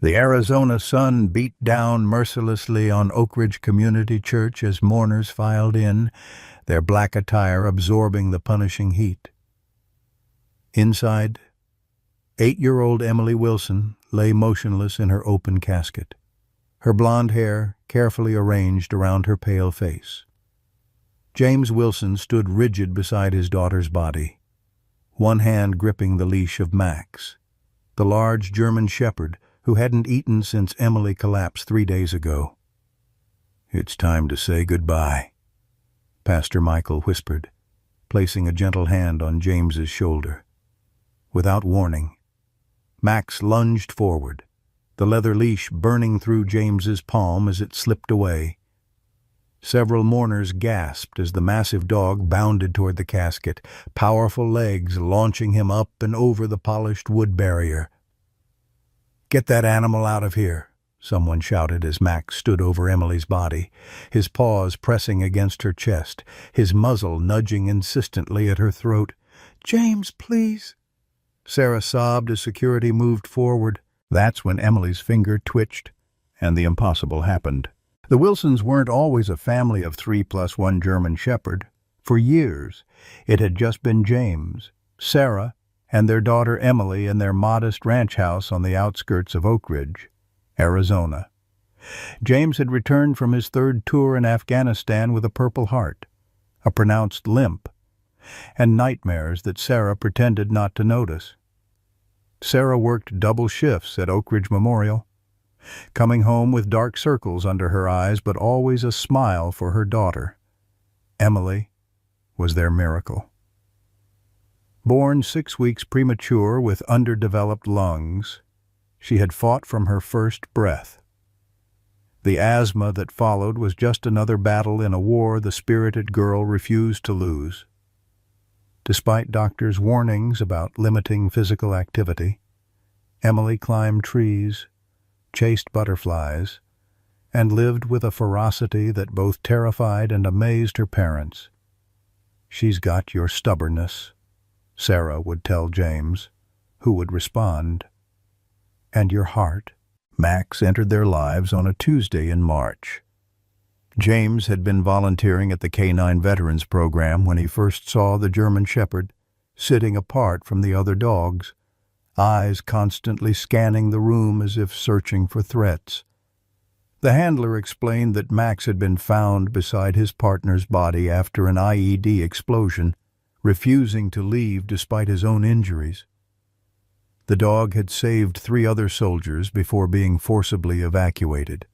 The Arizona sun beat down mercilessly on Oak Ridge Community Church as mourners filed in, their black attire absorbing the punishing heat. Inside, 8-year-old Emily Wilson lay motionless in her open casket, her blonde hair carefully arranged around her pale face. James Wilson stood rigid beside his daughter's body, one hand gripping the leash of Max, the large German shepherd who hadn't eaten since Emily collapsed 3 days ago. "It's time to say goodbye," Pastor Michael whispered, placing a gentle hand on James's shoulder. Without warning, Max lunged forward, the leather leash burning through James's palm as it slipped away. Several mourners gasped as the massive dog bounded toward the casket, powerful legs launching him up and over the polished wood barrier. "Get that animal out of here," someone shouted as Max stood over Emily's body, his paws pressing against her chest, his muzzle nudging insistently at her throat. "James, please," Sarah sobbed as security moved forward. That's when Emily's finger twitched, and the impossible happened. The Wilsons weren't always a family of 3 plus 1 German shepherd. For years, it had just been James, Sarah, and their daughter Emily in their modest ranch house on the outskirts of Oak Ridge, Arizona. James had returned from his 3rd tour in Afghanistan with a Purple Heart, a pronounced limp, and nightmares that Sarah pretended not to notice. Sarah worked double shifts at Oak Ridge Memorial, coming home with dark circles under her eyes but always a smile for her daughter. Emily was their miracle. Born 6 weeks premature with underdeveloped lungs, she had fought from her first breath. The asthma that followed was just another battle in a war the spirited girl refused to lose. Despite doctors' warnings about limiting physical activity, Emily climbed trees, chased butterflies, and lived with a ferocity that both terrified and amazed her parents. "She's got your stubbornness," Sarah would tell James, who would respond, "and your heart." Max entered their lives on a Tuesday in March. James had been volunteering at the K-9 Veterans Program when he first saw the German Shepherd, sitting apart from the other dogs, eyes constantly scanning the room as if searching for threats. The handler explained that Max had been found beside his partner's body after an IED explosion, refusing to leave despite his own injuries. The dog had saved 3 other soldiers before being forcibly evacuated.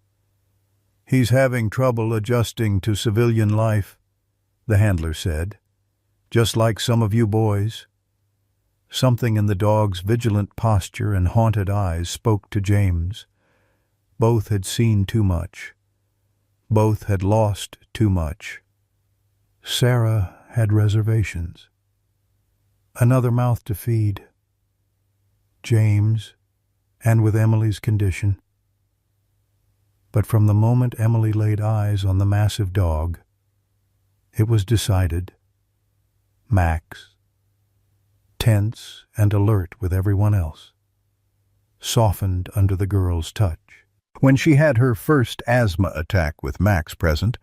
"He's having trouble adjusting to civilian life," the handler said, "just like some of you boys." Something in the dog's vigilant posture and haunted eyes spoke to James. Both had seen too much. Both had lost too much. Sarah had reservations. Another mouth to feed. James, and with Emily's condition. But from the moment Emily laid eyes on the massive dog, it was decided. Max, tense and alert with everyone else, softened under the girl's touch. When she had her first asthma attack with Max present,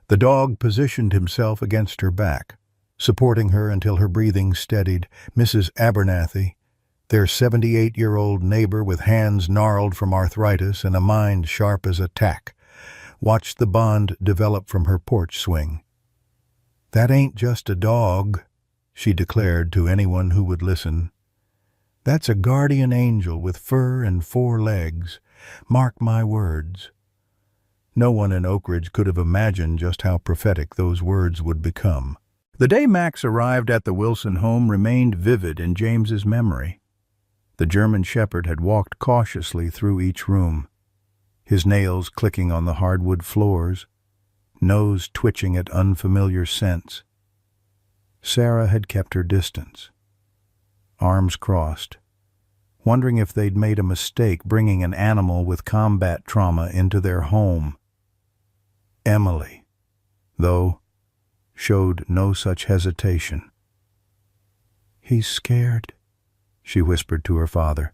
the dog positioned himself against her back, supporting her until her breathing steadied. Mrs. Abernathy, their 78-year-old neighbor with hands gnarled from arthritis and a mind sharp as a tack, watched the bond develop from her porch swing. "That ain't just a dog," she declared to anyone who would listen. "That's a guardian angel with fur and 4 legs. Mark my words." No one in Oak Ridge could have imagined just how prophetic those words would become. The day Max arrived at the Wilson home remained vivid in James's memory. The German shepherd had walked cautiously through each room, his nails clicking on the hardwood floors, nose twitching at unfamiliar scents. Sarah had kept her distance, arms crossed, wondering if they'd made a mistake bringing an animal with combat trauma into their home. Emily, though, showed no such hesitation. "He's scared," she whispered to her father,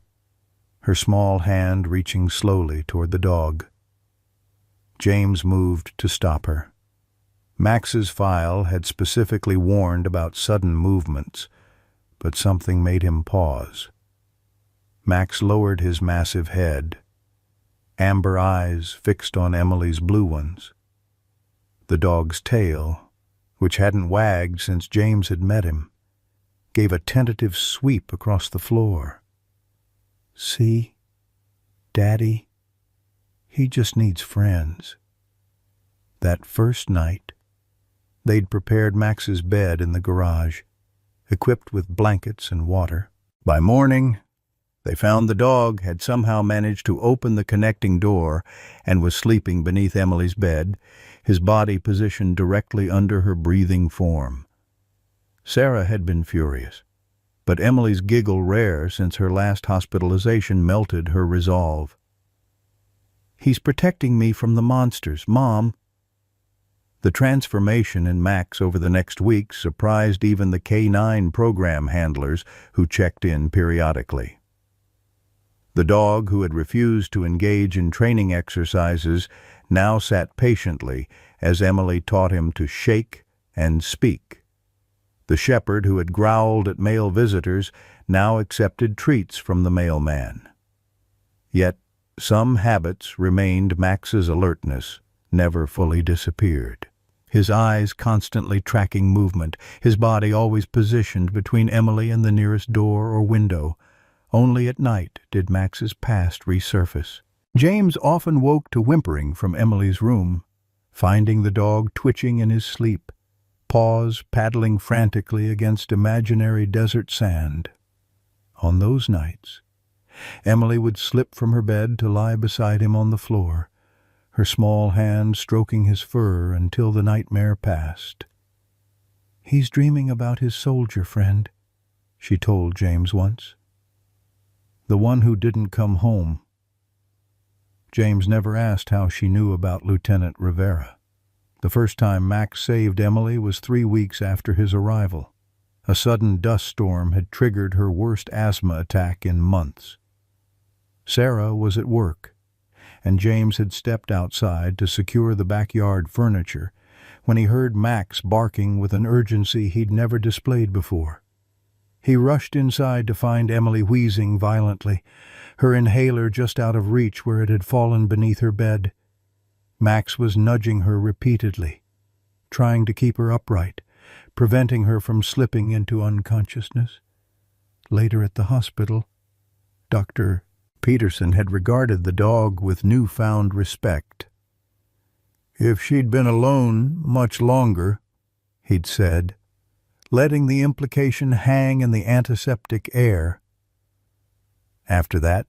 her small hand reaching slowly toward the dog. James moved to stop her. Max's file had specifically warned about sudden movements, but something made him pause. Max lowered his massive head, amber eyes fixed on Emily's blue ones. The dog's tail, which hadn't wagged since James had met him, gave a tentative sweep across the floor. "See, Daddy, he just needs friends." That first night, they'd prepared Max's bed in the garage, equipped with blankets and water. By morning, they found the dog had somehow managed to open the connecting door and was sleeping beneath Emily's bed, his body positioned directly under her breathing form. Sarah had been furious, but Emily's giggle, rare since her last hospitalization, melted her resolve. "He's protecting me from the monsters, Mom." The transformation in Max over the next week surprised even the K9 program handlers who checked in periodically. The dog, who had refused to engage in training exercises, now sat patiently as Emily taught him to shake and speak. The shepherd, who had growled at male visitors, now accepted treats from the mailman. Yet some habits remained. Max's alertness never fully disappeared. His eyes constantly tracking movement, his body always positioned between Emily and the nearest door or window. Only at night did Max's past resurface. James often woke to whimpering from Emily's room, finding the dog twitching in his sleep, paws paddling frantically against imaginary desert sand. On those nights, Emily would slip from her bed to lie beside him on the floor, her small hand stroking his fur until the nightmare passed. "He's dreaming about his soldier friend," she told James once. "The one who didn't come home." James never asked how she knew about Lieutenant Rivera. The first time Max saved Emily was 3 weeks after his arrival. A sudden dust storm had triggered her worst asthma attack in months. Sarah was at work, and James had stepped outside to secure the backyard furniture when he heard Max barking with an urgency he'd never displayed before. He rushed inside to find Emily wheezing violently, her inhaler just out of reach where it had fallen beneath her bed. Max was nudging her repeatedly, trying to keep her upright, preventing her from slipping into unconsciousness. Later at the hospital, Dr. Peterson had regarded the dog with newfound respect. "If she'd been alone much longer," he'd said, letting the implication hang in the antiseptic air. After that,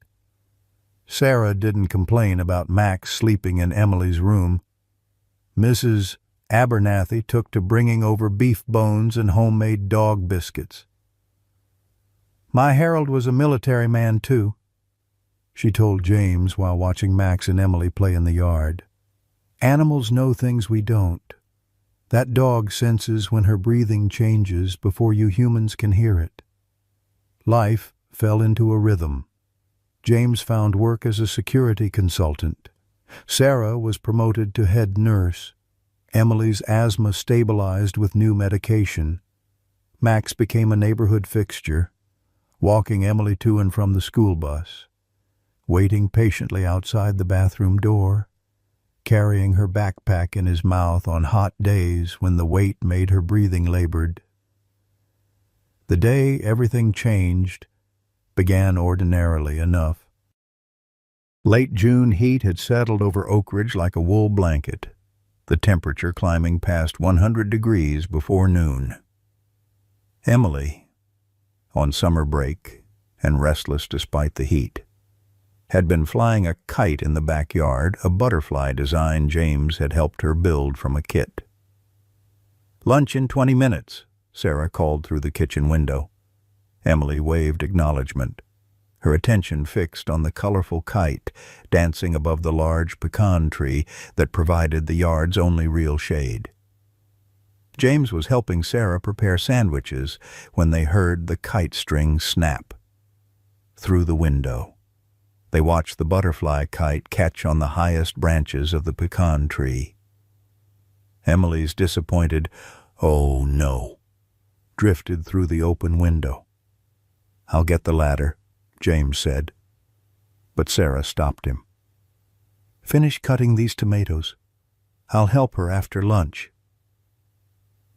Sarah didn't complain about Max sleeping in Emily's room. Mrs. Abernathy took to bringing over beef bones and homemade dog biscuits. "My Harold was a military man, too," she told James while watching Max and Emily play in the yard. "Animals know things we don't. That dog senses when her breathing changes before you humans can hear it." Life fell into a rhythm. James found work as a security consultant. Sarah was promoted to head nurse. Emily's asthma stabilized with new medication. Max became a neighborhood fixture, walking Emily to and from the school bus, waiting patiently outside the bathroom door, carrying her backpack in his mouth on hot days when the weight made her breathing labored. The day everything changed began ordinarily enough. Late June heat had settled over Oak Ridge like a wool blanket, the temperature climbing past 100 degrees before noon. Emily, on summer break and restless despite the heat, had been flying a kite in the backyard, a butterfly design James had helped her build from a kit. "Lunch in 20 minutes, Sarah called through the kitchen window. Emily waved acknowledgement, her attention fixed on the colorful kite dancing above the large pecan tree that provided the yard's only real shade. James was helping Sarah prepare sandwiches when they heard the kite string snap. Through the window, They watched the butterfly kite catch on the highest branches of the pecan tree. Emily's disappointed, "Oh no," drifted through the open window. "I'll get the ladder," James said. But Sarah stopped him. "Finish cutting these tomatoes. I'll help her after lunch."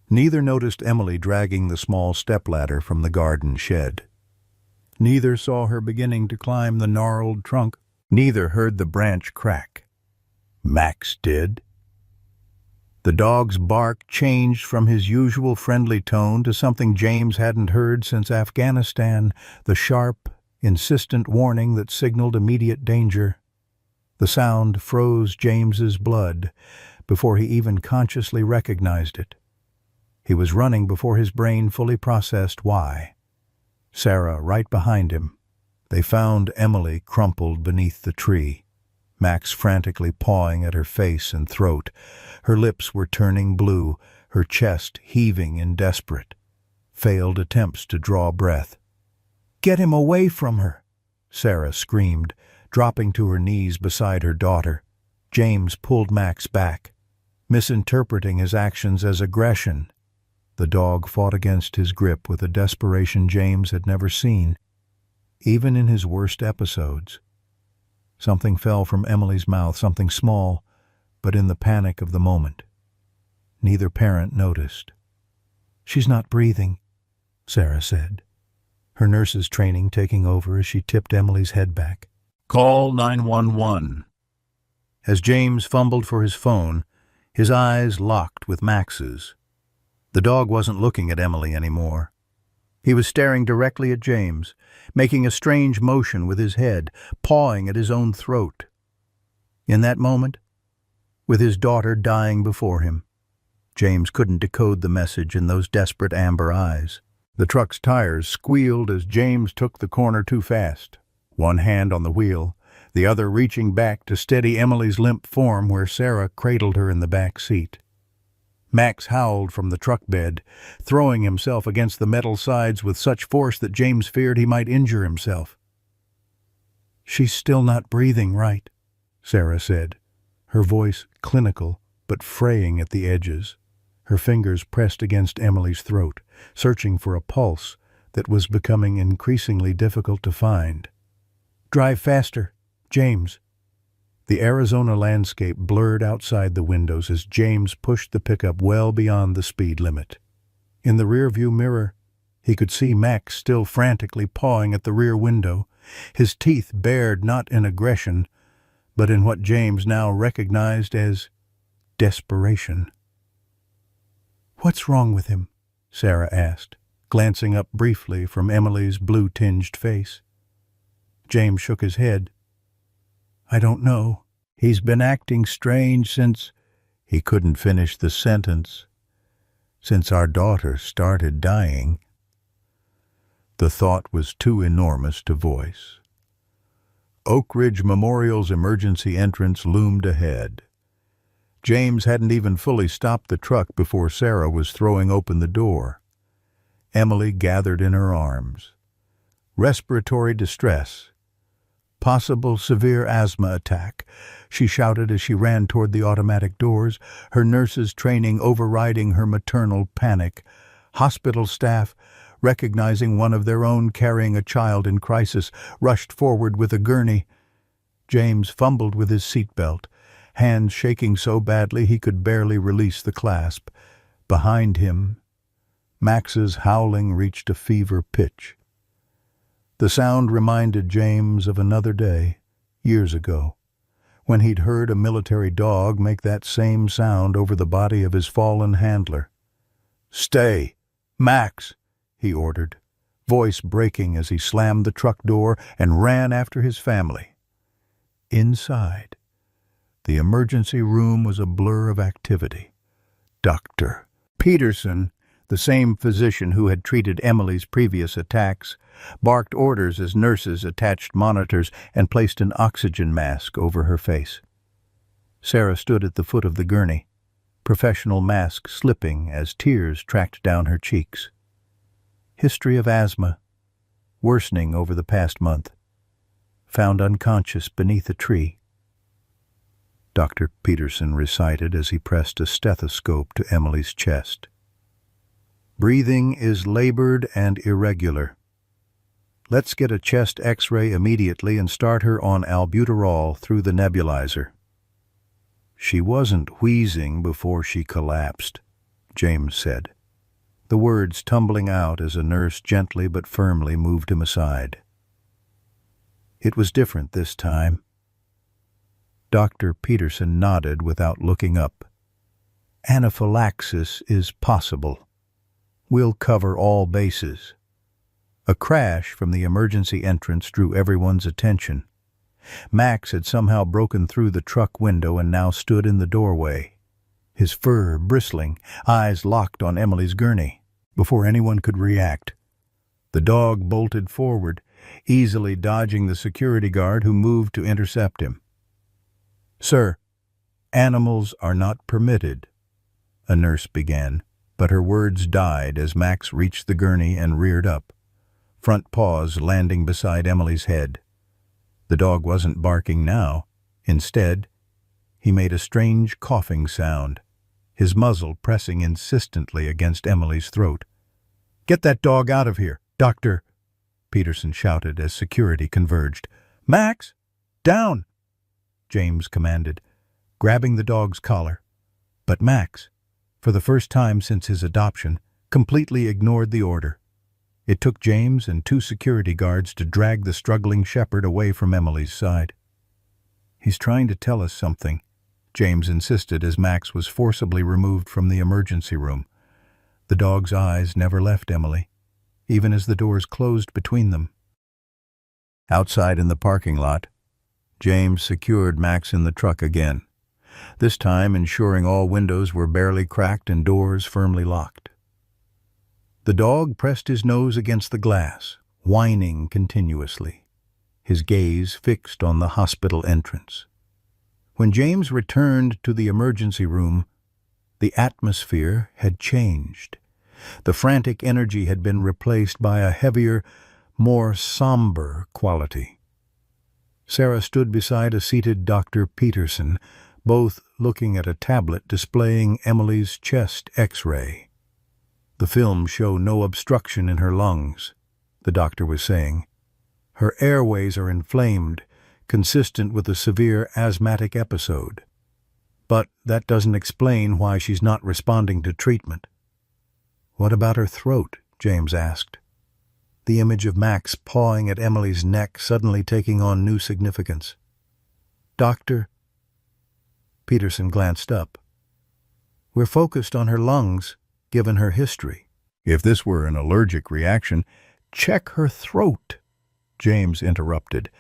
Neither noticed Emily dragging the small stepladder from the garden shed. Neither saw her beginning to climb the gnarled trunk. Neither heard the branch crack. Max did. The dog's bark changed from his usual friendly tone to something James hadn't heard since Afghanistan, the sharp, insistent warning that signaled immediate danger. The sound froze James's blood before he even consciously recognized it. He was running before his brain fully processed why. Sarah right behind him. They found Emily crumpled beneath the tree, Max frantically pawing at her face and throat. Her lips were turning blue, her chest heaving in desperate, failed attempts to draw breath. "Get him away from her!" Sarah screamed, dropping to her knees beside her daughter. James pulled Max back, misinterpreting his actions as aggression. The dog fought against his grip with a desperation James had never seen, even in his worst episodes. Something fell from Emily's mouth, something small, but in the panic of the moment. Neither parent noticed. "She's not breathing," Sarah said, her nurse's training taking over as she tipped Emily's head back. "Call 911. As James fumbled for his phone, his eyes locked with Max's. The dog wasn't looking at Emily anymore. He was staring directly at James, making a strange motion with his head, pawing at his own throat. In that moment, with his daughter dying before him, James couldn't decode the message in those desperate amber eyes. The truck's tires squealed as James took the corner too fast, one hand on the wheel, the other reaching back to steady Emily's limp form where Sarah cradled her in the back seat. Max howled from the truck bed, throwing himself against the metal sides with such force that James feared he might injure himself. "She's still not breathing right," Sarah said, her voice clinical but fraying at the edges. Her fingers pressed against Emily's throat, searching for a pulse that was becoming increasingly difficult to find. "Drive faster, James." The Arizona landscape blurred outside the windows as James pushed the pickup well beyond the speed limit. In the rearview mirror, he could see Max still frantically pawing at the rear window, his teeth bared not in aggression, but in what James now recognized as desperation. "What's wrong with him?" Sarah asked, glancing up briefly from Emily's blue-tinged face. James shook his head. "I don't know. He's been acting strange since—" He couldn't finish the sentence. "Since our daughter started dying." The thought was too enormous to voice. Oak Ridge Memorial's emergency entrance loomed ahead. James hadn't even fully stopped the truck before Sarah was throwing open the door. Emily gathered in her arms. Respiratory distress. "Possible severe asthma attack," she shouted as she ran toward the automatic doors, her nurse's training overriding her maternal panic. Hospital staff, recognizing one of their own carrying a child in crisis, rushed forward with a gurney. James fumbled with his seatbelt, hands shaking so badly he could barely release the clasp. Behind him, Max's howling reached a fever pitch. The sound reminded James of another day, years ago, when he'd heard a military dog make that same sound over the body of his fallen handler. "Stay! Max!" he ordered, voice breaking as he slammed the truck door and ran after his family. Inside, the emergency room was a blur of activity. Dr. Peterson, the same physician who had treated Emily's previous attacks, barked orders as nurses attached monitors and placed an oxygen mask over her face. Sarah stood at the foot of the gurney, professional mask slipping as tears tracked down her cheeks. History of asthma, worsening over the past month. found unconscious beneath a tree. Dr. Peterson recited as he pressed a stethoscope to Emily's chest. Breathing is labored and irregular. Let's get a chest X-ray immediately and start her on albuterol through the nebulizer. She wasn't wheezing before she collapsed, James said, the words tumbling out as a nurse gently but firmly moved him aside. It was different this time. Dr. Peterson nodded without looking up. Anaphylaxis is possible. We'll cover all bases. A crash from the emergency entrance drew everyone's attention. Max had somehow broken through the truck window and now stood in the doorway, his fur bristling, eyes locked on Emily's gurney. Before anyone could react, the dog bolted forward, easily dodging the security guard who moved to intercept him. "Sir, animals are not permitted," a nurse began, but her words died as Max reached the gurney and reared up, front paws landing beside Emily's head. The dog wasn't barking now. Instead, he made a strange coughing sound, his muzzle pressing insistently against Emily's throat. "Get that dog out of here, Doctor!" Peterson shouted as security converged. "Max, down!" James commanded, grabbing the dog's collar. But Max, for the first time since his adoption, completely ignored the order. It took James and 2 security guards to drag the struggling shepherd away from Emily's side. "He's trying to tell us something," James insisted as Max was forcibly removed from the emergency room. The dog's eyes never left Emily, even as the doors closed between them. Outside in the parking lot, James secured Max in the truck again, this time ensuring all windows were barely cracked and doors firmly locked. The dog pressed his nose against the glass, whining continuously, his gaze fixed on the hospital entrance. When James returned to the emergency room, the atmosphere had changed. The frantic energy had been replaced by a heavier, more somber quality. Sarah stood beside a seated Dr. Peterson, both looking at a tablet displaying Emily's chest X-ray. "The films show no obstruction in her lungs," the doctor was saying. "Her airways are inflamed, consistent with a severe asthmatic episode. But that doesn't explain why she's not responding to treatment." "What about her throat?" James asked, the image of Max pawing at Emily's neck suddenly taking on new significance. "Doctor," Peterson glanced up, "we're focused on her lungs, given her history." "If this were an allergic reaction, check her throat," James interrupted,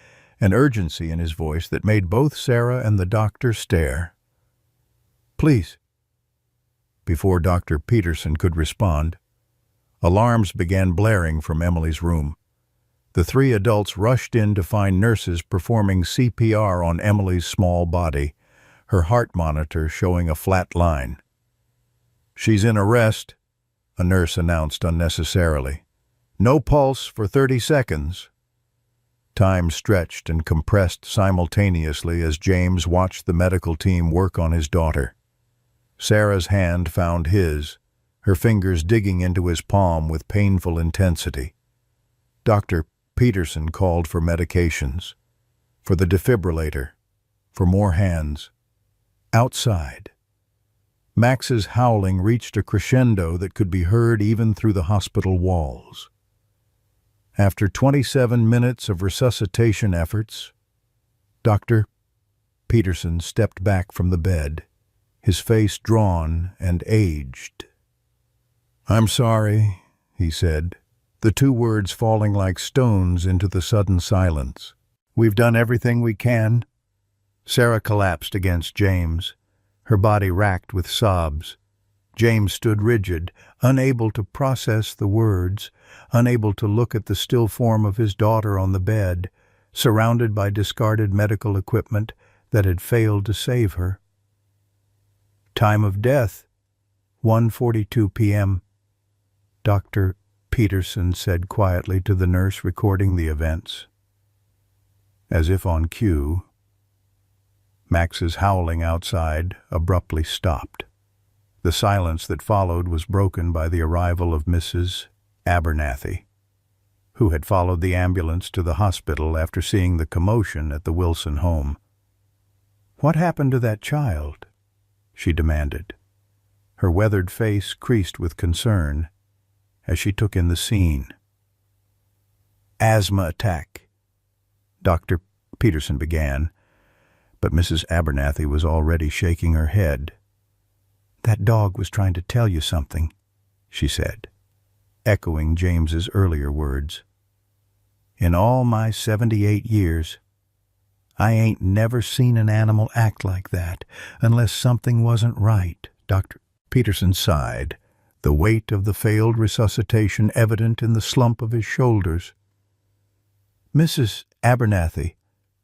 an urgency in his voice that made both Sarah and the doctor stare. "Please." Before Dr. Peterson could respond, alarms began blaring from Emily's room. The 3 adults rushed in to find nurses performing CPR on Emily's small body, her heart monitor showing a flat line. "She's in arrest," a nurse announced unnecessarily. "No pulse for 30 seconds. Time stretched and compressed simultaneously as James watched the medical team work on his daughter. Sarah's hand found his, her fingers digging into his palm with painful intensity. Dr. Peterson called for medications, for the defibrillator, for more hands. Outside, Max's howling reached a crescendo that could be heard even through the hospital walls. After 27 minutes of resuscitation efforts, Dr. Peterson stepped back from the bed, his face drawn and aged. "I'm sorry," he said, the 2 words falling like stones into the sudden silence. "We've done everything we can." Sarah collapsed against James, her body racked with sobs. James stood rigid, unable to process the words, unable to look at the still form of his daughter on the bed, surrounded by discarded medical equipment that had failed to save her. "Time of death, 1:42 p.m., Dr. Peterson said quietly to the nurse recording the events. As if on cue, Max's howling outside abruptly stopped. The silence that followed was broken by the arrival of Mrs. Abernathy, who had followed the ambulance to the hospital after seeing the commotion at the Wilson home. "What happened to that child?" she demanded. Her weathered face creased with concern as she took in the scene. "Asthma attack," Dr. Peterson began, but Mrs. Abernathy was already shaking her head. "That dog was trying to tell you something," she said, echoing James's earlier words. "In all my 78 years, I ain't never seen an animal act like that unless something wasn't right." Dr. Peterson sighed, the weight of the failed resuscitation evident in the slump of his shoulders. "Mrs. Abernathy,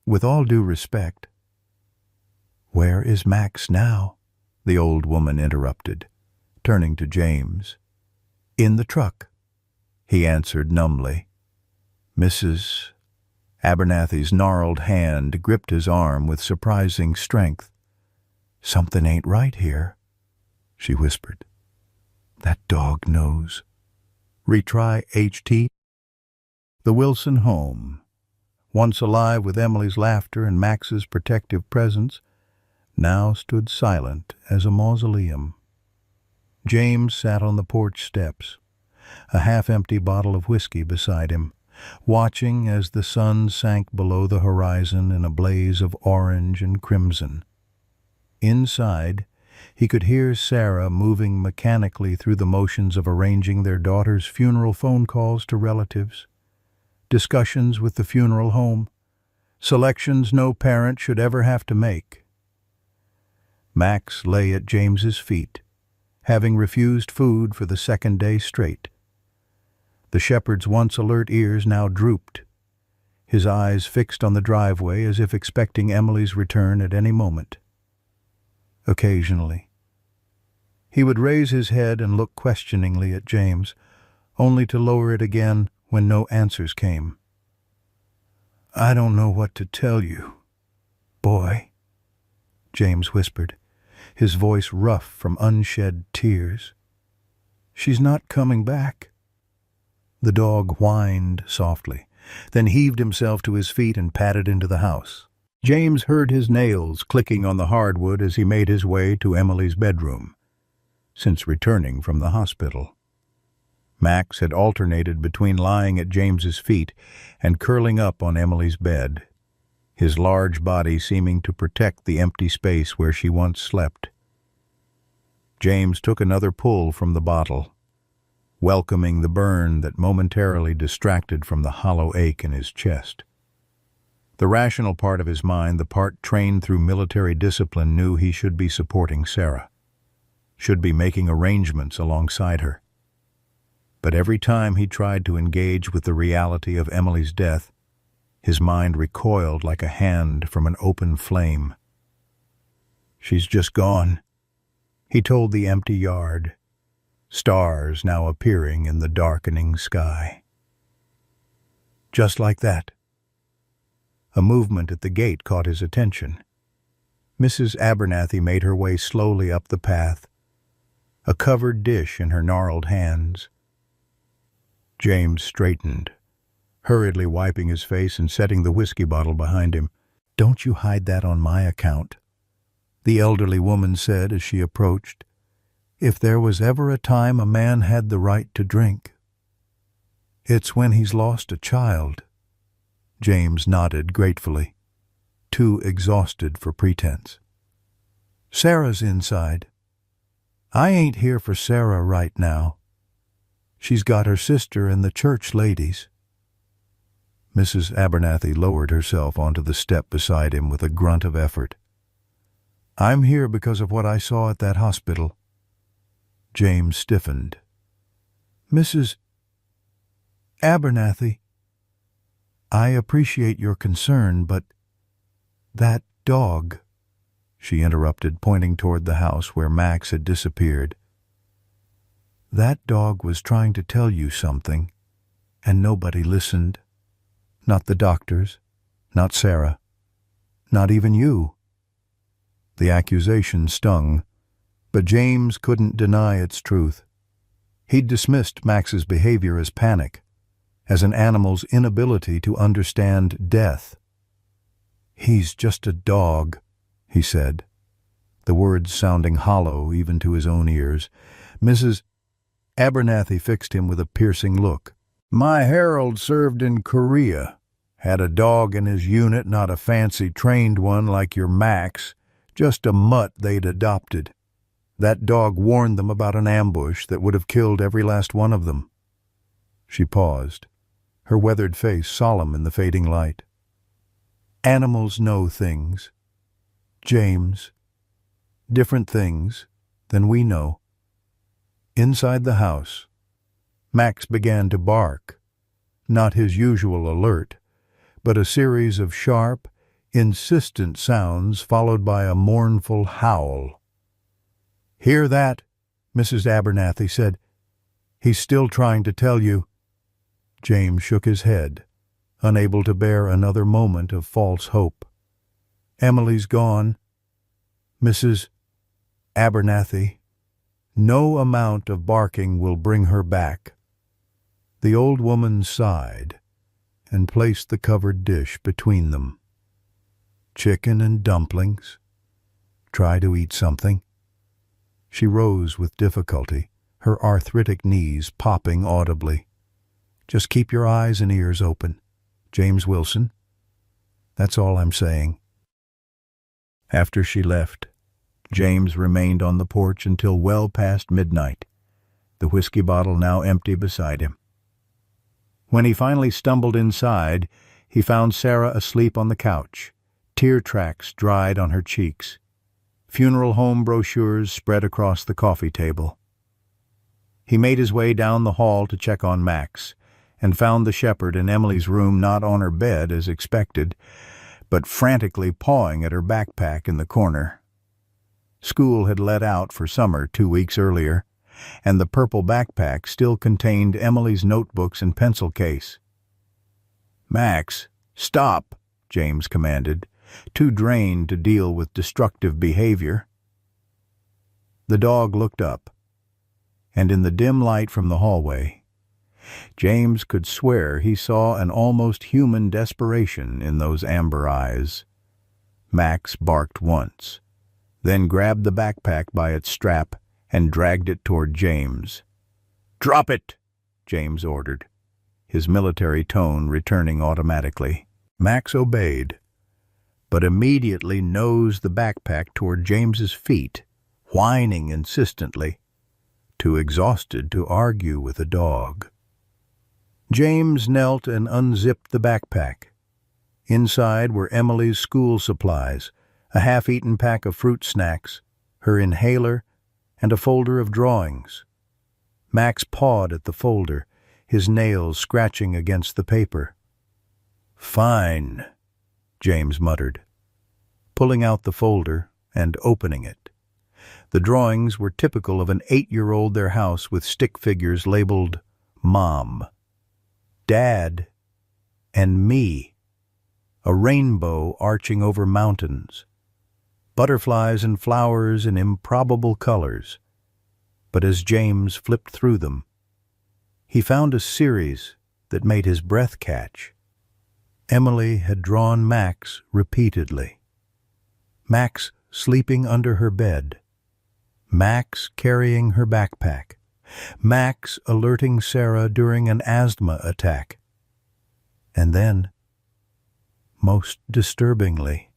with all due respect—" "Where is Max now?" the old woman interrupted, turning to James. "In the truck," he answered numbly. Mrs. Abernathy's gnarled hand gripped his arm with surprising strength. "Something ain't right here," she whispered. "That dog knows." Retry HT. The Wilson home, once alive with Emily's laughter and Max's protective presence, now stood silent as a mausoleum. James sat on the porch steps, a half-empty bottle of whiskey beside him, watching as the sun sank below the horizon in a blaze of orange and crimson. Inside, he could hear Sarah moving mechanically through the motions of arranging their daughter's funeral phone calls to relatives, discussions with the funeral home, selections no parent should ever have to make. Max lay at James's feet, having refused food for the second day straight. The shepherd's once alert ears now drooped, his eyes fixed on the driveway as if expecting Emily's return at any moment. Occasionally, he would raise his head and look questioningly at James, only to lower it again when no answers came. "I don't know what to tell you, boy," James whispered, his voice rough from unshed tears. "She's not coming back." The dog whined softly, then heaved himself to his feet and padded into the house. James heard his nails clicking on the hardwood as he made his way to Emily's bedroom, since returning from the hospital. Max had alternated between lying at James's feet and curling up on Emily's bed, his large body seeming to protect the empty space where she once slept. James took another pull from the bottle, welcoming the burn that momentarily distracted from the hollow ache in his chest. The rational part of his mind, the part trained through military discipline, knew he should be supporting Sarah, should be making arrangements alongside her. But every time he tried to engage with the reality of Emily's death, his mind recoiled like a hand from an open flame. "She's just gone," he told the empty yard, stars now appearing in the darkening sky. Just like that. A movement at the gate caught his attention. Mrs. Abernathy made her way slowly up the path, a covered dish in her gnarled hands. James straightened, hurriedly wiping his face and setting the whiskey bottle behind him. "Don't you hide that on my account," the elderly woman said as she approached. "If there was ever a time a man had the right to drink, it's when he's lost a child." James nodded gratefully, too exhausted for pretense. "Sarah's inside. I ain't here for Sarah right now. She's got her sister and the church ladies." Mrs. Abernathy lowered herself onto the step beside him with a grunt of effort. "I'm here because of what I saw at that hospital." James stiffened. "Mrs. Abernathy, I appreciate your concern, but that dog," she interrupted, pointing toward the house where Max had disappeared. "That dog was trying to tell you something, and nobody listened. Not the doctors, Not Sarah. Not even you. The accusation stung, but James couldn't deny its truth. He'd dismissed Max's behavior as panic, as an animal's inability to understand death. "He's just a dog," he said, the words sounding hollow even to his own ears. Mrs. Abernathy fixed him with a piercing look. "My Harold served in Korea. Had a dog in his unit, not a fancy trained one like your Max, just a mutt they'd adopted. That dog warned them about an ambush that would have killed every last one of them." She paused, her weathered face solemn in the fading light. "Animals know things, James, different things than we know." Inside the house, Max began to bark, not his usual alert, but a series of sharp, insistent sounds followed by a mournful howl. "Hear that?" Mrs. Abernathy said. "He's still trying to tell you." James shook his head, unable to bear another moment of false hope. "Emily's gone, Mrs. Abernathy. No amount of barking will bring her back." The old woman sighed and placed the covered dish between them. "Chicken and dumplings. Try to eat something." She rose with difficulty, her arthritic knees popping audibly. "Just keep your eyes and ears open, James Wilson. That's all I'm saying." After she left, James remained on the porch until well past midnight, the whiskey bottle now empty beside him. When he finally stumbled inside, he found Sarah asleep on the couch, tear tracks dried on her cheeks, funeral home brochures spread across the coffee table. He made his way down the hall to check on Max, and found the shepherd in Emily's room, not on her bed as expected, but frantically pawing at her backpack in the corner. School had let out for summer 2 weeks earlier, and the purple backpack still contained Emily's notebooks and pencil case. "Max, stop," James commanded, too drained to deal with destructive behavior. The dog looked up, and in the dim light from the hallway, James could swear he saw an almost human desperation in those amber eyes. Max barked once, then grabbed the backpack by its strap and dragged it toward James. "Drop it," James ordered, his military tone returning automatically. Max obeyed, but immediately nosed the backpack toward James's feet, whining insistently, too exhausted to argue with a dog. James knelt and unzipped the backpack. Inside were Emily's school supplies, a half-eaten pack of fruit snacks, her inhaler, and a folder of drawings. Max pawed at the folder, his nails scratching against the paper. "Fine," James muttered, pulling out the folder and opening it. The drawings were typical of an 8-year-old their house, with stick figures labeled Mom, Dad, and me, a rainbow arching over mountains, butterflies and flowers in improbable colors. But as James flipped through them, he found a series that made his breath catch. Emily had drawn Max repeatedly. Max sleeping under her bed. Max carrying her backpack. Max alerting Sarah during an asthma attack. And then, most disturbingly,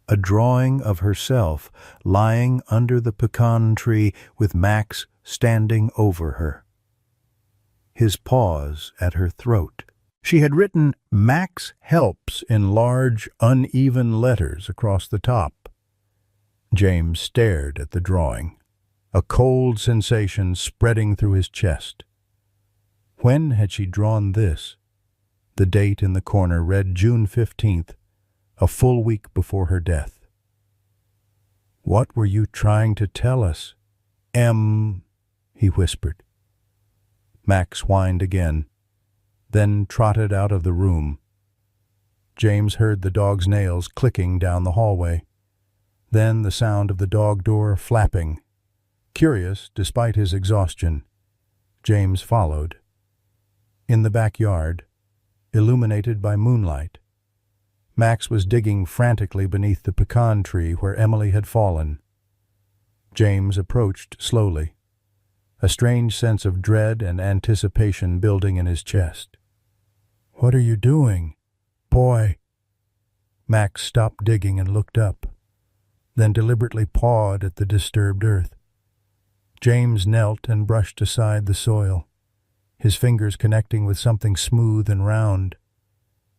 a drawing of herself lying under the pecan tree with Max standing over her, his paws at her throat. She had written "Max helps" in large, uneven letters across the top. James stared at the drawing, a cold sensation spreading through his chest. When had she drawn this? The date in the corner read June 15th, a full week before her death. "What were you trying to tell us, he whispered. Max whined again, then trotted out of the room. James heard the dog's nails clicking down the hallway. Then the sound of the dog door flapping. Curious, despite his exhaustion, James followed. In the backyard, illuminated by moonlight, Max was digging frantically beneath the pecan tree where Emily had fallen. James approached slowly, a strange sense of dread and anticipation building in his chest. "What are you doing, boy?" Max stopped digging and looked up, then deliberately pawed at the disturbed earth. James knelt and brushed aside the soil, his fingers connecting with something smooth and round.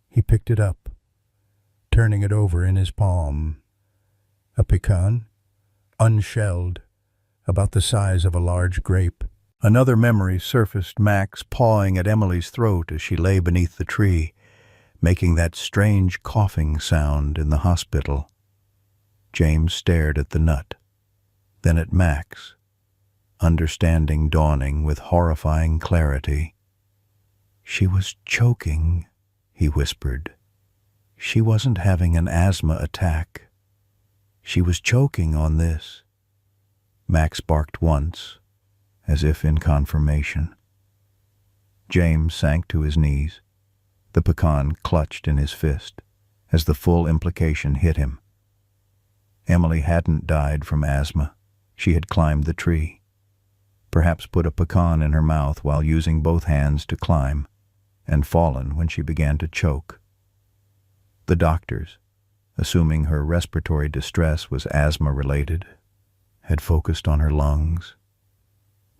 He picked it up, turning it over in his palm. A pecan, unshelled, about the size of a large grape. Another memory surfaced, Max pawing at Emily's throat as she lay beneath the tree, making that strange coughing sound in the hospital. James stared at the nut, then at Max, understanding dawning with horrifying clarity. "She was choking," he whispered. "She wasn't having an asthma attack. She was choking on this." Max barked once, as if in confirmation. James sank to his knees, the pecan clutched in his fist, as the full implication hit him. Emily hadn't died from asthma. She had climbed the tree, perhaps put a pecan in her mouth while using both hands to climb, and fallen when she began to choke. The doctors, assuming her respiratory distress was asthma-related, had focused on her lungs,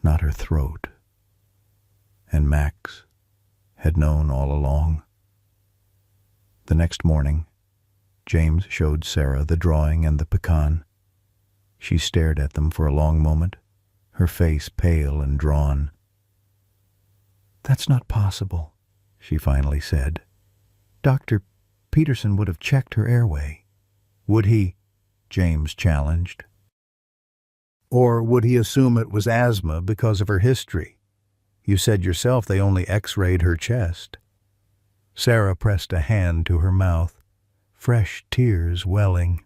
not her throat. And Max had known all along. The next morning, James showed Sarah the drawing and the pecan. She stared at them for a long moment, her face pale and drawn. "That's not possible," she finally said. "Dr. Peterson would have checked her airway." "Would he?" James challenged. "Or would he assume it was asthma because of her history? You said yourself they only x-rayed her chest." Sarah pressed a hand to her mouth, fresh tears welling.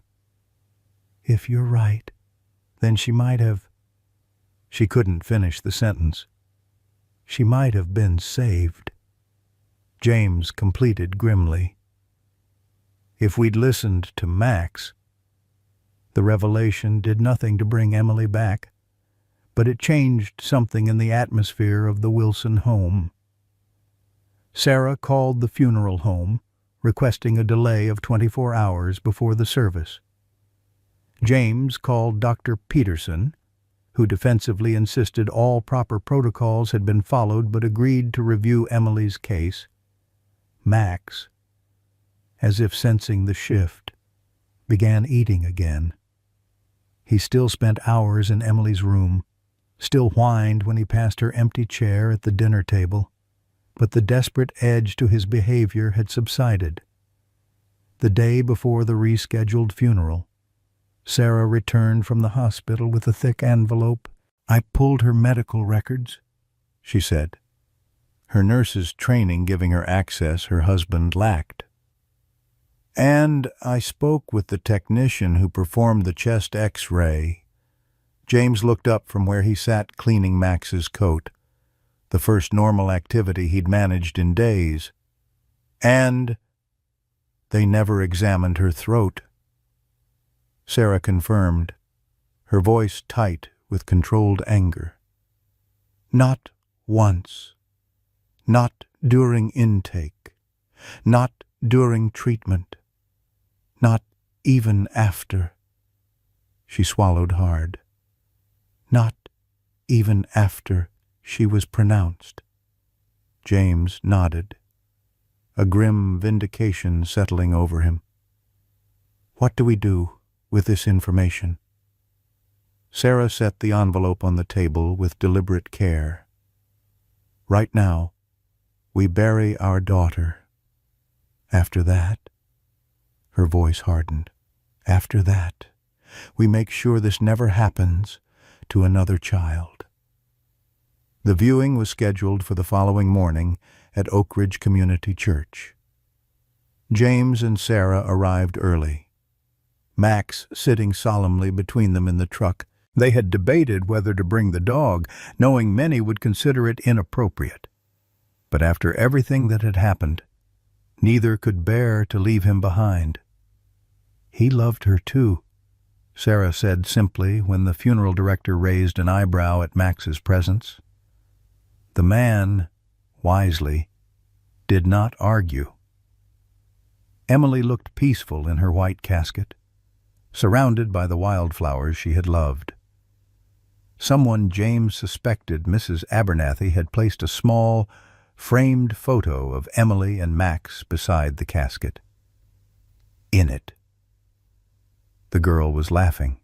"If you're right, then she might have—" She couldn't finish the sentence. "She might have been saved." James completed grimly. "If we'd listened to Max—" The revelation did nothing to bring Emily back, but it changed something in the atmosphere of the Wilson home. Sarah called the funeral home, requesting a delay of 24 hours before the service. James called Dr. Peterson, who defensively insisted all proper protocols had been followed but agreed to review Emily's case. Max, as if sensing the shift, began eating again. He still spent hours in Emily's room, still whined when he passed her empty chair at the dinner table, but the desperate edge to his behavior had subsided. The day before the rescheduled funeral, Sarah returned from the hospital with a thick envelope. "I pulled her medical records," she said, her nurse's training giving her access her husband lacked. "And I spoke with the technician who performed the chest X-ray." James looked up from where he sat cleaning Max's coat, the first normal activity he'd managed in days. "And they never examined her throat." Sarah confirmed, her voice tight with controlled anger. "Not once. Not during intake. Not during treatment. Not even after." She swallowed hard. "Not even after she was pronounced." James nodded, a grim vindication settling over him. "What do we do with this information?" Sarah set the envelope on the table with deliberate care. "Right now, we bury our daughter. After that," her voice hardened, "after that, we make sure this never happens to another child." The viewing was scheduled for the following morning at Oak Ridge Community Church. James and Sarah arrived early, Max sitting solemnly between them in the truck. They had debated whether to bring the dog, knowing many would consider it inappropriate. But after everything that had happened, neither could bear to leave him behind. He loved her too, Sarah said simply when the funeral director raised an eyebrow at Max's presence. The man, wisely, did not argue. Emily looked peaceful in her white casket, surrounded by the wildflowers she had loved. Someone James suspected Mrs. Abernathy had placed a small, framed photo of Emily and Max beside the casket. In it. The girl was laughing,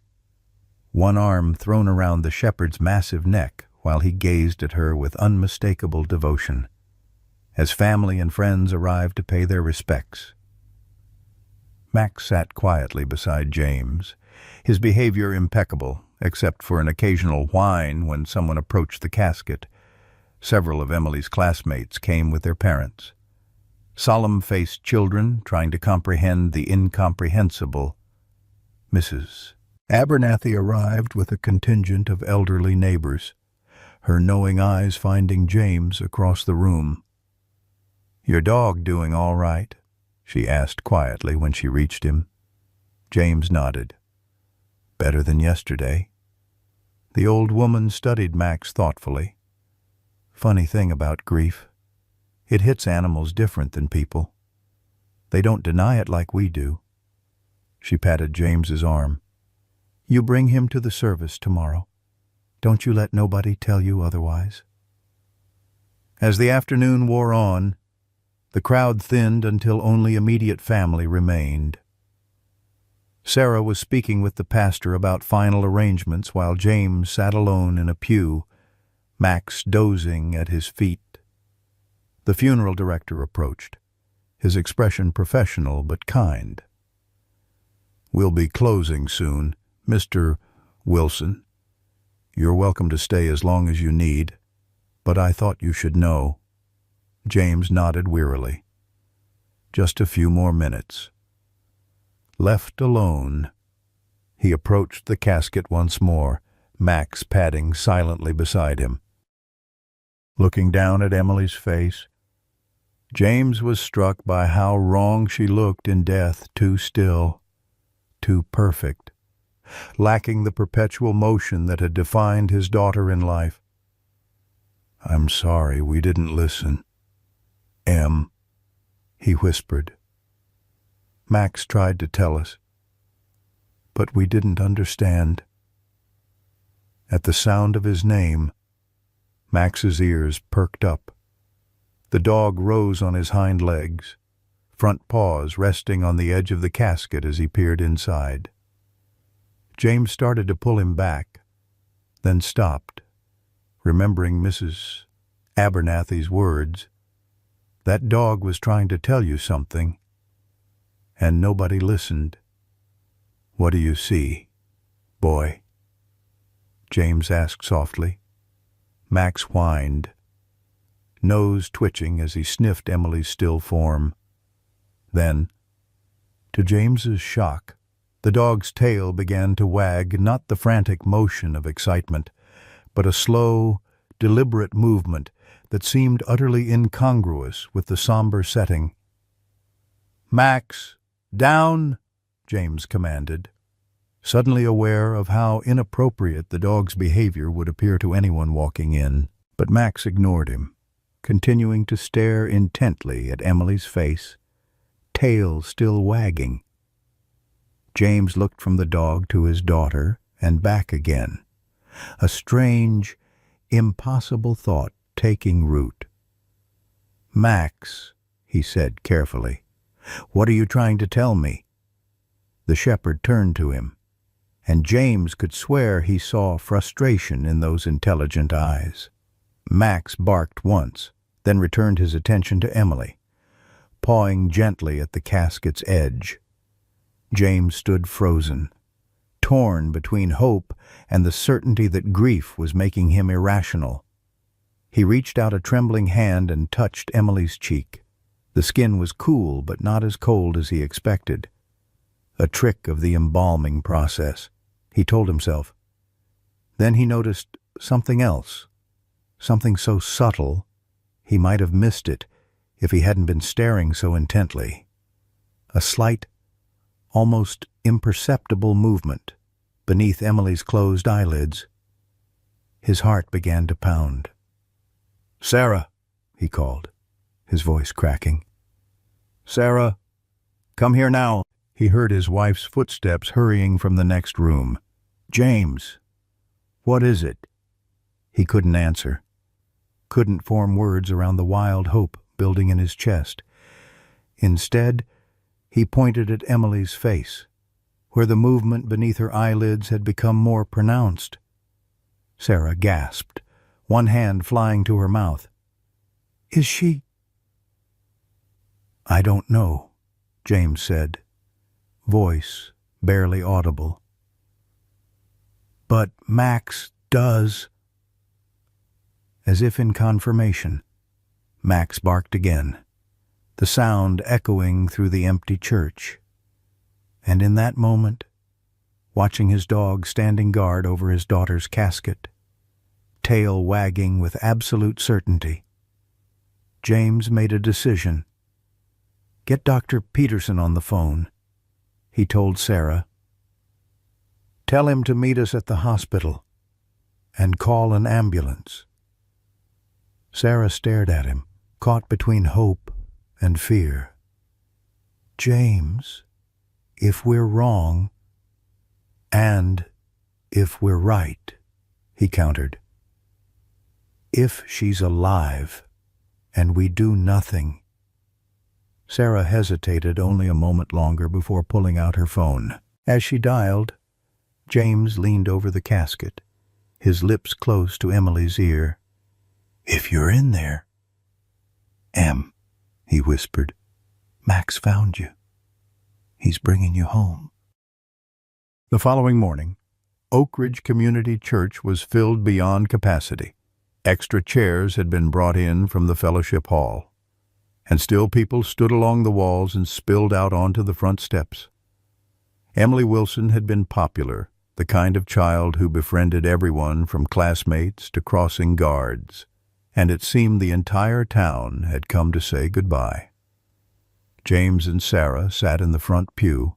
one arm thrown around the shepherd's massive neck while he gazed at her with unmistakable devotion, as family and friends arrived to pay their respects. Max sat quietly beside James, his behavior impeccable, except for an occasional whine when someone approached the casket. Several of Emily's classmates came with their parents, solemn-faced children trying to comprehend the incomprehensible. Mrs. Abernathy arrived with a contingent of elderly neighbors, her knowing eyes finding James across the room. "Your dog doing all right?" she asked quietly when she reached him. James nodded. "Better than yesterday." The old woman studied Max thoughtfully. "Funny thing about grief. It hits animals different than people. They don't deny it like we do." She patted James's arm. "You bring him to the service tomorrow. Don't you let nobody tell you otherwise." As the afternoon wore on, the crowd thinned until only immediate family remained. Sarah was speaking with the pastor about final arrangements while James sat alone in a pew, Max dozing at his feet. The funeral director approached, his expression professional but kind. "We'll be closing soon, Mr. Wilson. You're welcome to stay as long as you need, but I thought you should know." James nodded wearily. Just a few more minutes. Left alone, he approached the casket once more, Max padding silently beside him. Looking down at Emily's face, James was struck by how wrong she looked in death, too still, too perfect, lacking the perpetual motion that had defined his daughter in life. "I'm sorry we didn't listen, Em," he whispered. "Max tried to tell us, but we didn't understand." At the sound of his name, Max's ears perked up. The dog rose on his hind legs, front paws resting on the edge of the casket as he peered inside. James started to pull him back, then stopped, remembering Mrs. Abernathy's words. That dog was trying to tell you something, and nobody listened. "What do you see, boy?" James asked softly. Max whined, nose twitching as he sniffed Emily's still form. Then, to James's shock, the dog's tail began to wag, not the frantic motion of excitement, but a slow, deliberate movement that seemed utterly incongruous with the somber setting. "Max, down!" James commanded, suddenly aware of how inappropriate the dog's behavior would appear to anyone walking in. But Max ignored him, continuing to stare intently at Emily's face, tail still wagging. James looked from the dog to his daughter and back again, a strange, impossible thought taking root. "Max," he said carefully, "what are you trying to tell me?" The shepherd turned to him, and James could swear he saw frustration in those intelligent eyes. Max barked once, then returned his attention to Emily, pawing gently at the casket's edge. James stood frozen, torn between hope and the certainty that grief was making him irrational. He reached out a trembling hand and touched Emily's cheek. The skin was cool, but not as cold as he expected. A trick of the embalming process, he told himself. Then he noticed something else, something so subtle he might have missed it if he hadn't been staring so intently. A slight, almost imperceptible movement beneath Emily's closed eyelids. His heart began to pound. "Sarah," he called, his voice cracking. "Sarah, come here now." He heard his wife's footsteps hurrying from the next room. "James, what is it?" He couldn't answer, couldn't form words around the wild hope building in his chest. Instead, he pointed at Emily's face, where the movement beneath her eyelids had become more pronounced. Sarah gasped, one hand flying to her mouth. "Is she—" "I don't know," James said, voice barely audible. "But Max does." As if in confirmation, Max barked again, the sound echoing through the empty church. And in that moment, watching his dog standing guard over his daughter's casket, tail wagging with absolute certainty, James made a decision. "Get Dr. Peterson on the phone," he told Sarah. "Tell him to meet us at the hospital and call an ambulance." Sarah stared at him, caught between hope and fear. "James, if we're wrong, and if we're right," he countered. "If she's alive, and we do nothing." Sarah hesitated only a moment longer before pulling out her phone. As she dialed, James leaned over the casket, his lips close to Emily's ear. "If you're in there, Em," he whispered, "Max found you. He's bringing you home." The following morning, Oak Ridge Community Church was filled beyond capacity. Extra chairs had been brought in from the fellowship hall, and still people stood along the walls and spilled out onto the front steps. Emily Wilson had been popular, the kind of child who befriended everyone from classmates to crossing guards, and it seemed the entire town had come to say goodbye. James and Sarah sat in the front pew,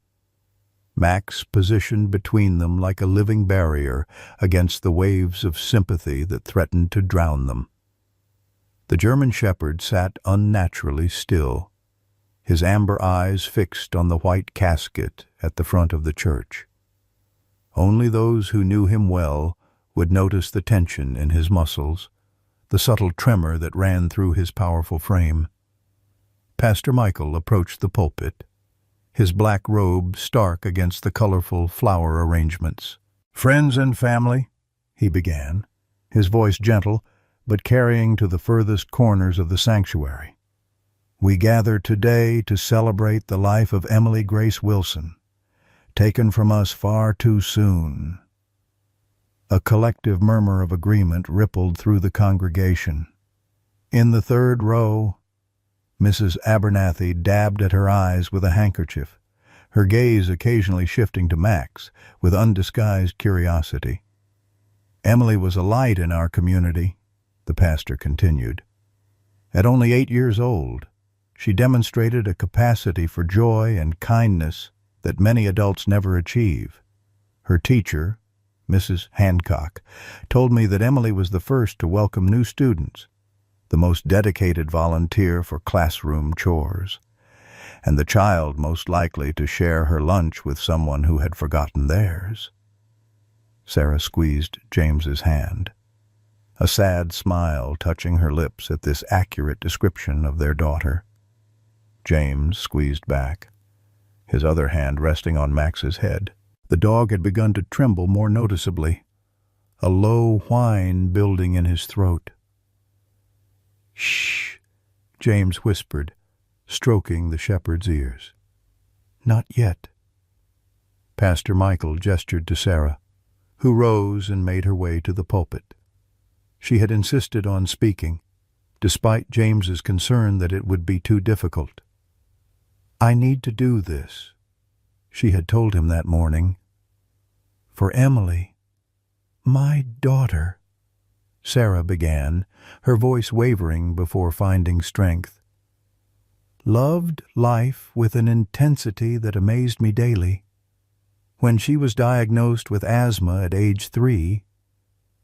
Max positioned between them like a living barrier against the waves of sympathy that threatened to drown them. The German shepherd sat unnaturally still, his amber eyes fixed on the white casket at the front of the church. Only those who knew him well would notice the tension in his muscles, the subtle tremor that ran through his powerful frame. Pastor Michael approached the pulpit, his black robe stark against the colorful flower arrangements. "Friends and family," he began, his voice gentle, but carrying to the furthest corners of the sanctuary. "We gather today to celebrate the life of Emily Grace Wilson, taken from us far too soon." A collective murmur of agreement rippled through the congregation. In the third row, Mrs. Abernathy dabbed at her eyes with a handkerchief, her gaze occasionally shifting to Max with undisguised curiosity. "Emily was a light in our community," the pastor continued. "At only 8 years old, she demonstrated a capacity for joy and kindness that many adults never achieve. Her teacher, Mrs. Hancock, told me that Emily was the first to welcome new students, the most dedicated volunteer for classroom chores, and the child most likely to share her lunch with someone who had forgotten theirs." Sarah squeezed James's hand, a sad smile touching her lips at this accurate description of their daughter. James squeezed back, his other hand resting on Max's head. The dog had begun to tremble more noticeably, a low whine building in his throat. "Shh," James whispered, stroking the shepherd's ears. "Not yet." Pastor Michael gestured to Sarah, who rose and made her way to the pulpit. She had insisted on speaking, despite James's concern that it would be too difficult. "I need to do this," she had told him that morning. "For Emily, my daughter," Sarah began, her voice wavering before finding strength. "Loved life with an intensity that amazed me daily. When she was diagnosed with asthma at age 3,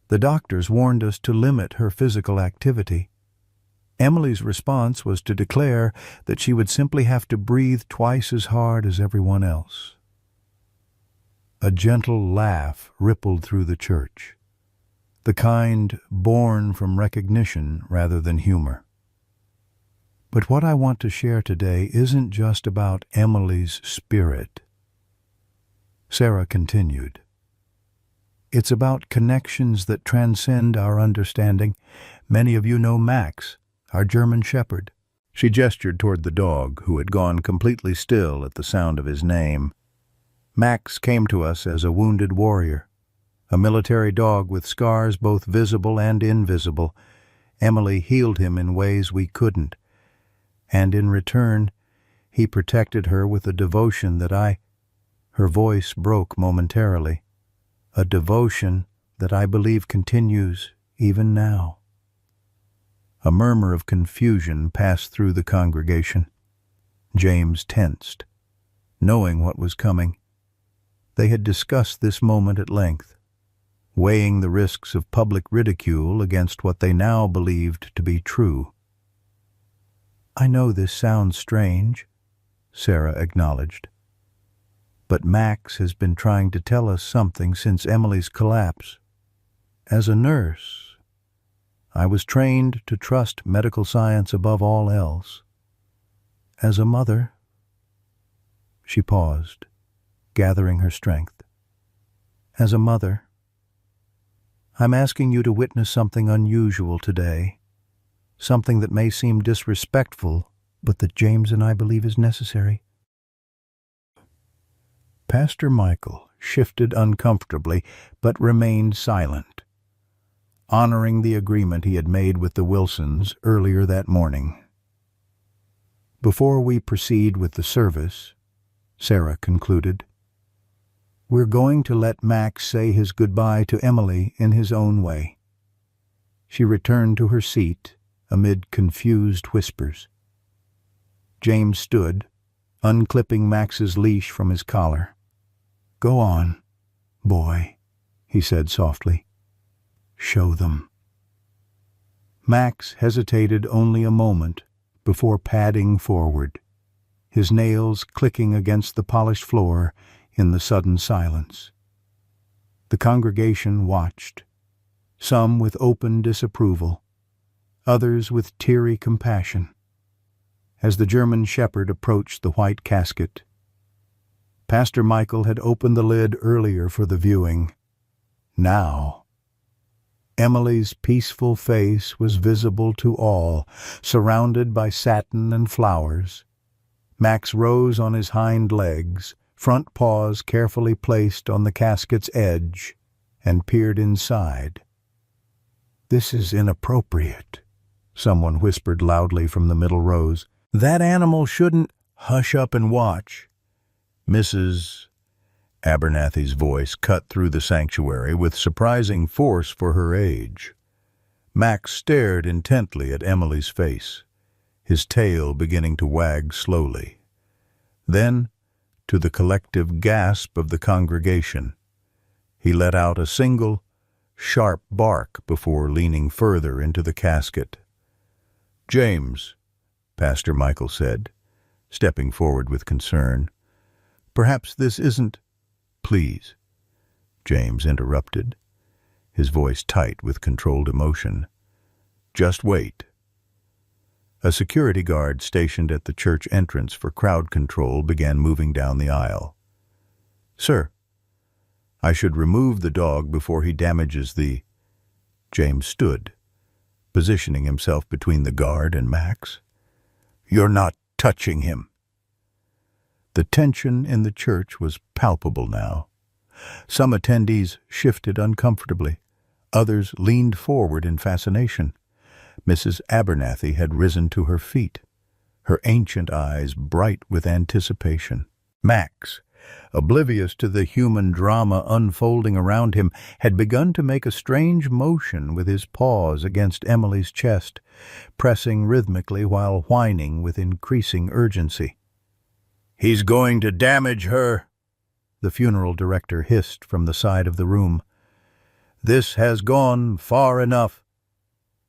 the doctors warned us to limit her physical activity. Emily's response was to declare that she would simply have to breathe twice as hard as everyone else." A gentle laugh rippled through the church, the kind born from recognition rather than humor. "But what I want to share today isn't just about Emily's spirit," Sarah continued. "It's about connections that transcend our understanding. Many of you know Max, our German shepherd." She gestured toward the dog, who had gone completely still at the sound of his name. "Max came to us as a wounded warrior, a military dog with scars both visible and invisible. Emily healed him in ways we couldn't, and in return, he protected her with a devotion that Her voice broke momentarily. "A devotion that I believe continues even now." A murmur of confusion passed through the congregation. James tensed, knowing what was coming. They had discussed this moment at length, weighing the risks of public ridicule against what they now believed to be true. "I know this sounds strange," Sarah acknowledged, "but Max has been trying to tell us something since Emily's collapse. As a nurse, I was trained to trust medical science above all else. As a mother—" She paused, gathering her strength. "As a mother, I'm asking you to witness something unusual today, something that may seem disrespectful, but that James and I believe is necessary." Pastor Michael shifted uncomfortably, but remained silent, honoring the agreement he had made with the Wilsons earlier that morning. "Before we proceed with the service," Sarah concluded, "we're going to let Max say his goodbye to Emily in his own way." She returned to her seat amid confused whispers. James stood, unclipping Max's leash from his collar. "Go on, boy," he said softly. "Show them." Max hesitated only a moment before padding forward, his nails clicking against the polished floor in the sudden silence. The congregation watched, some with open disapproval, others with teary compassion, as the German shepherd approached the white casket. Pastor Michael had opened the lid earlier for the viewing. Now, Emily's peaceful face was visible to all, surrounded by satin and flowers. Max rose on his hind legs, front paws carefully placed on the casket's edge, and peered inside. "This is inappropriate," someone whispered loudly from the middle rows. "That animal shouldn't—" "Hush up and watch." Mrs. Abernathy's voice cut through the sanctuary with surprising force for her age. Max stared intently at Emily's face, his tail beginning to wag slowly. Then, to the collective gasp of the congregation, he let out a single, sharp bark before leaning further into the casket. "James," Pastor Michael said, stepping forward with concern, "perhaps this isn't—" "Please," James interrupted, his voice tight with controlled emotion. "Just wait." A security guard stationed at the church entrance for crowd control began moving down the aisle. "Sir, I should remove the dog before he damages the—" James stood, positioning himself between the guard and Max. "You're not touching him." The tension in the church was palpable now. Some attendees shifted uncomfortably. Others leaned forward in fascination. Mrs. Abernathy had risen to her feet, her ancient eyes bright with anticipation. Max, oblivious to the human drama unfolding around him, had begun to make a strange motion with his paws against Emily's chest, pressing rhythmically while whining with increasing urgency. "He's going to damage her," the funeral director hissed from the side of the room. "This has gone far enough."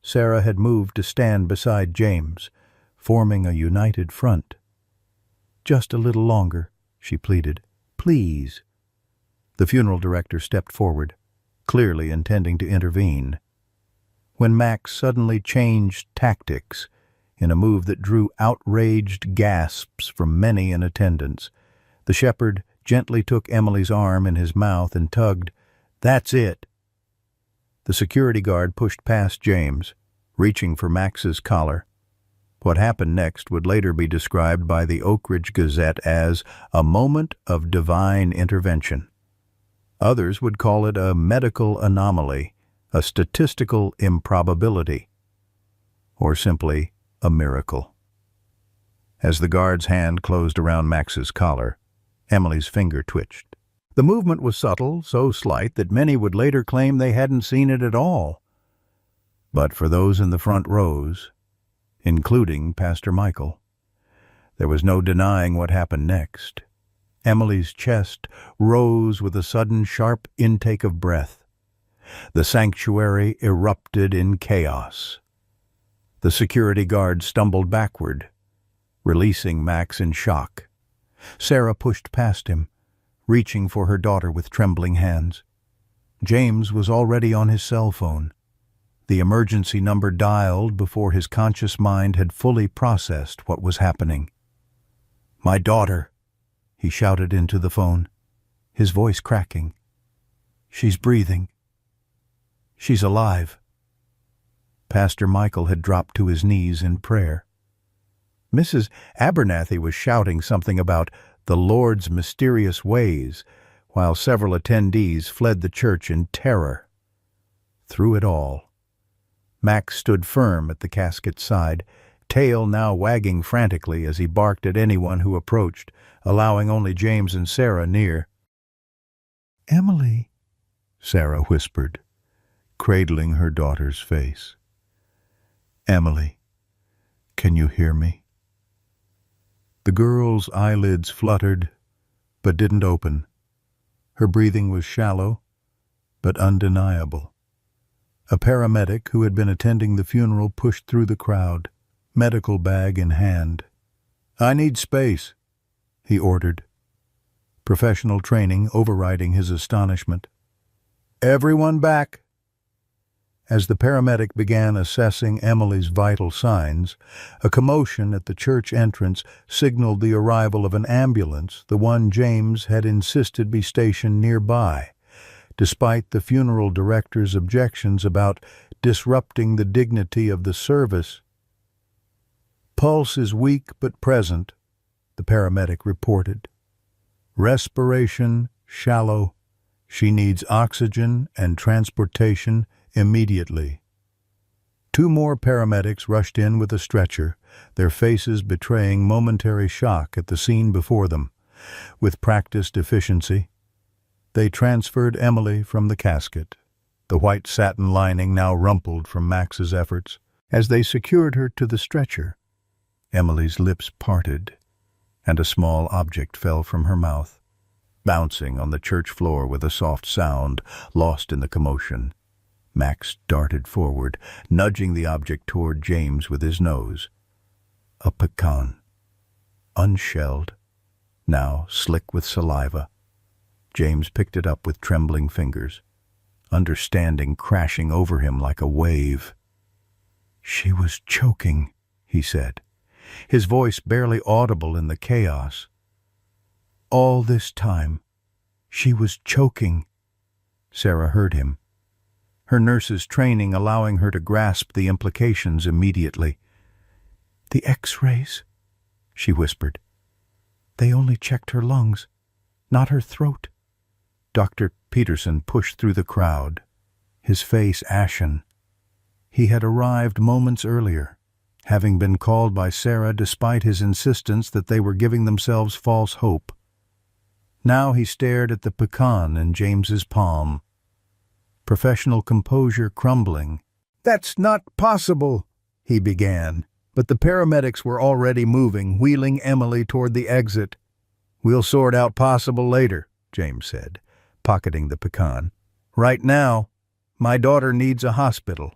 Sarah had moved to stand beside James, forming a united front. "Just a little longer," she pleaded. "Please." The funeral director stepped forward, clearly intending to intervene, when Max suddenly changed tactics in a move that drew outraged gasps from many in attendance. The shepherd gently took Emily's arm in his mouth and tugged. "That's it." The security guard pushed past James, reaching for Max's collar. What happened next would later be described by the Oak Ridge Gazette as a moment of divine intervention. Others would call it a medical anomaly, a statistical improbability, or simply a miracle. As the guard's hand closed around Max's collar, Emily's finger twitched. The movement was subtle, so slight that many would later claim they hadn't seen it at all. But for those in the front rows, including Pastor Michael, there was no denying what happened next. Emily's chest rose with a sudden sharp intake of breath. The sanctuary erupted in chaos. The security guard stumbled backward, releasing Max in shock. Sarah pushed past him, reaching for her daughter with trembling hands. James was already on his cell phone, the emergency number dialed before his conscious mind had fully processed what was happening. "My daughter," he shouted into the phone, his voice cracking. "She's breathing. She's alive." Pastor Michael had dropped to his knees in prayer. Mrs. Abernathy was shouting something about the Lord's mysterious ways, while several attendees fled the church in terror. Through it all, Max stood firm at the casket's side, tail now wagging frantically as he barked at anyone who approached, allowing only James and Sarah near. "Emily," Sarah whispered, cradling her daughter's face. "Emily, can you hear me?" The girl's eyelids fluttered, but didn't open. Her breathing was shallow, but undeniable. A paramedic who had been attending the funeral pushed through the crowd, medical bag in hand. "I need space," he ordered, professional training overriding his astonishment. "Everyone back." As the paramedic began assessing Emily's vital signs, a commotion at the church entrance signaled the arrival of an ambulance, the one James had insisted be stationed nearby, despite the funeral director's objections about disrupting the dignity of the service. "Pulse is weak but present," the paramedic reported. "Respiration shallow. She needs oxygen and transportation immediately." Two more paramedics rushed in with a stretcher, their faces betraying momentary shock at the scene before them. With practiced efficiency, they transferred Emily from the casket, the white satin lining now rumpled from Max's efforts. As they secured her to the stretcher, Emily's lips parted, and a small object fell from her mouth, bouncing on the church floor with a soft sound lost in the commotion. Max darted forward, nudging the object toward James with his nose. A pecan, unshelled, now slick with saliva. James picked it up with trembling fingers, understanding crashing over him like a wave. "She was choking," he said, his voice barely audible in the chaos. "All this time, she was choking." Sarah heard him, her nurse's training allowing her to grasp the implications immediately. "The X-rays," she whispered. "They only checked her lungs, not her throat." Dr. Peterson pushed through the crowd, his face ashen. He had arrived moments earlier, having been called by Sarah despite his insistence that they were giving themselves false hope. Now he stared at the pecan in James's palm, professional composure crumbling. "That's not possible," he began, but the paramedics were already moving, wheeling Emily toward the exit. "We'll sort out possible later," James said, pocketing the pecan. "Right now, my daughter needs a hospital."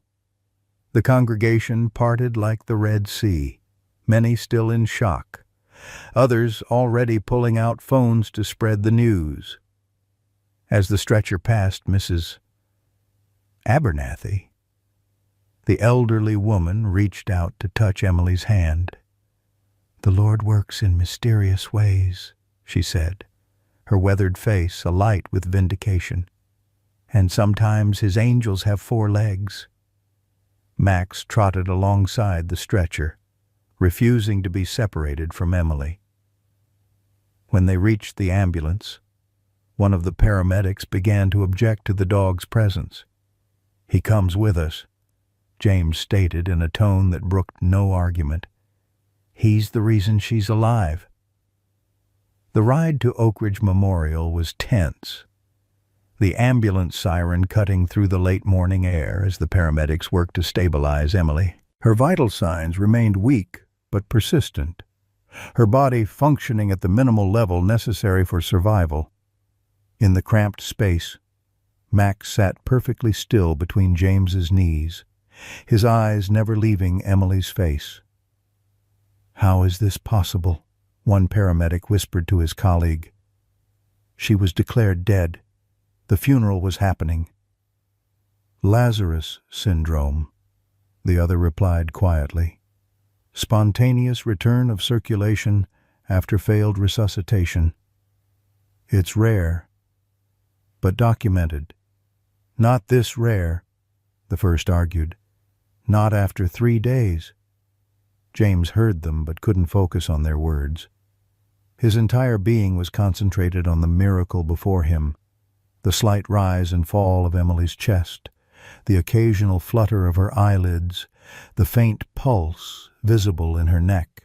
The congregation parted like the Red Sea, many still in shock, others already pulling out phones to spread the news. As the stretcher passed Mrs. Abernathy, the elderly woman reached out to touch Emily's hand. "The Lord works in mysterious ways," she said, her weathered face alight with vindication. "And sometimes his angels have 4 legs." Max trotted alongside the stretcher, refusing to be separated from Emily. When they reached the ambulance, one of the paramedics began to object to the dog's presence. "He comes with us," James stated in a tone that brooked no argument. "He's the reason she's alive." The ride to Oak Ridge Memorial was tense, the ambulance siren cutting through the late morning air as the paramedics worked to stabilize Emily. Her vital signs remained weak but persistent, her body functioning at the minimal level necessary for survival. In the cramped space, Max sat perfectly still between James's knees, his eyes never leaving Emily's face. "How is this possible?" one paramedic whispered to his colleague. "She was declared dead. The funeral was happening." "Lazarus syndrome," the other replied quietly. "Spontaneous return of circulation after failed resuscitation. It's rare, but documented." "Not this rare," the first argued. "Not after 3 days." James heard them but couldn't focus on their words. His entire being was concentrated on the miracle before him, the slight rise and fall of Emily's chest, the occasional flutter of her eyelids, the faint pulse visible in her neck.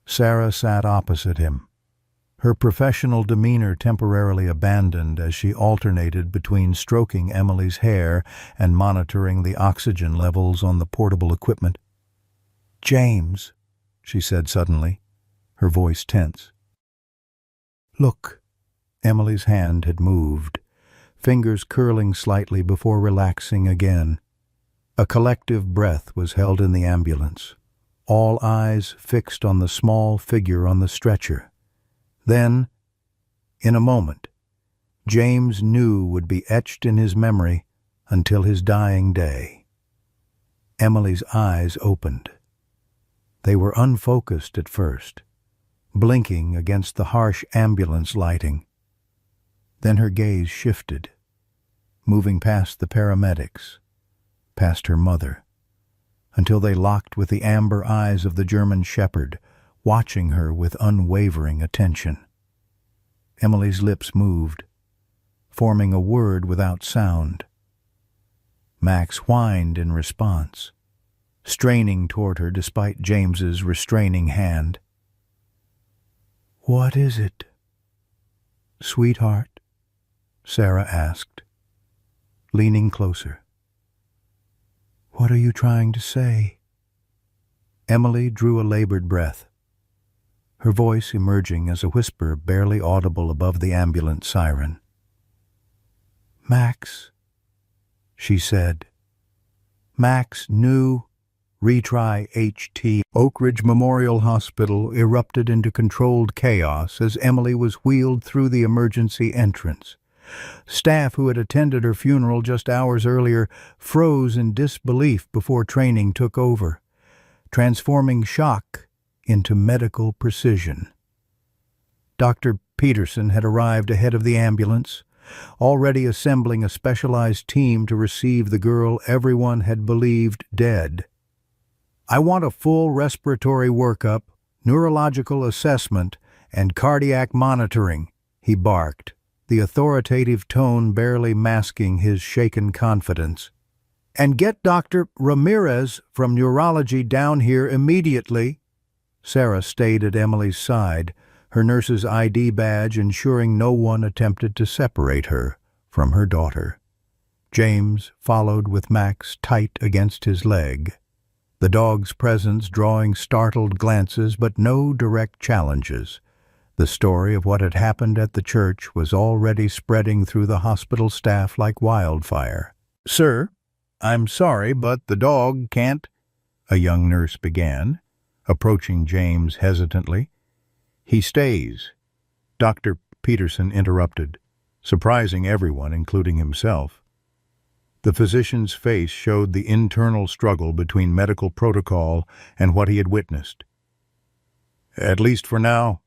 Sarah sat opposite him, her professional demeanor temporarily abandoned as she alternated between stroking Emily's hair and monitoring the oxygen levels on the portable equipment. "James," she said suddenly, her voice tense. "Look." Emily's hand had moved, fingers curling slightly before relaxing again. A collective breath was held in the ambulance, all eyes fixed on the small figure on the stretcher. Then, in a moment, James knew would be etched in his memory until his dying day. Emily's eyes opened. They were unfocused at first, blinking against the harsh ambulance lighting. Then her gaze shifted, moving past the paramedics, past her mother, until they locked with the amber eyes of the German shepherd, watching her with unwavering attention. Emily's lips moved, forming a word without sound. Max whined in response, straining toward her despite James's restraining hand. "What is it, sweetheart?" Sarah asked, leaning closer. "What are you trying to say?" Emily drew a labored breath, her voice emerging as a whisper barely audible above the ambulance siren. "Max," she said. Max knew. Retry HT. Oak Ridge Memorial Hospital erupted into controlled chaos as Emily was wheeled through the emergency entrance. Staff who had attended her funeral just hours earlier froze in disbelief before training took over, transforming shock into medical precision. Dr. Peterson had arrived ahead of the ambulance, already assembling a specialized team to receive the girl everyone had believed dead. "I want a full respiratory workup, neurological assessment, and cardiac monitoring," he barked, the authoritative tone barely masking his shaken confidence. "And get Dr. Ramirez from neurology down here immediately." Sarah stayed at Emily's side, her nurse's ID badge ensuring no one attempted to separate her from her daughter. James followed with Max tight against his leg, the dog's presence drawing startled glances but no direct challenges. The story of what had happened at the church was already spreading through the hospital staff like wildfire. "Sir, I'm sorry, but the dog can't," a young nurse began, approaching James hesitantly. "He stays," Dr. Peterson interrupted, surprising everyone, including himself. The physician's face showed the internal struggle between medical protocol and what he had witnessed. "At least for now.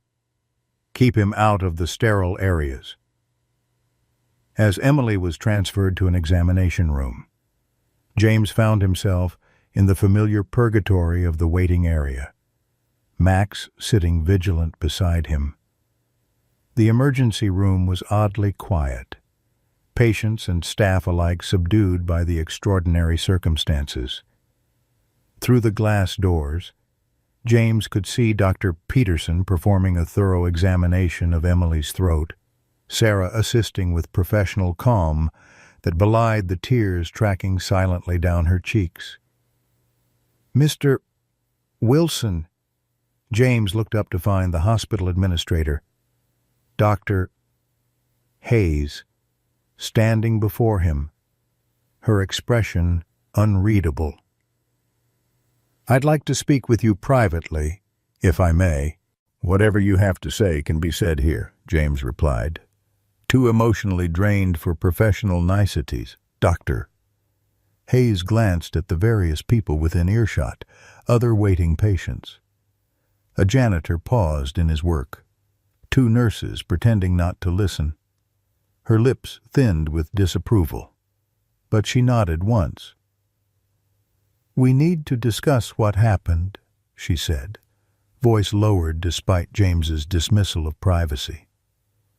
Keep him out of the sterile areas." As Emily was transferred to an examination room, James found himself in the familiar purgatory of the waiting area, Max sitting vigilant beside him. The emergency room was oddly quiet, patients and staff alike subdued by the extraordinary circumstances. Through the glass doors, James could see Dr. Peterson performing a thorough examination of Emily's throat, Sarah assisting with professional calm that belied the tears tracking silently down her cheeks. "Mr. Wilson," James looked up to find the hospital administrator, Dr. Hayes, standing before him, her expression unreadable. "I'd like to speak with you privately, if I may." "Whatever you have to say can be said here," James replied, too emotionally drained for professional niceties. "Doctor." Hayes glanced at the various people within earshot, other waiting patients. A janitor paused in his work, 2 nurses pretending not to listen. Her lips thinned with disapproval, but she nodded once. "We need to discuss what happened," she said, voice lowered despite James's dismissal of privacy.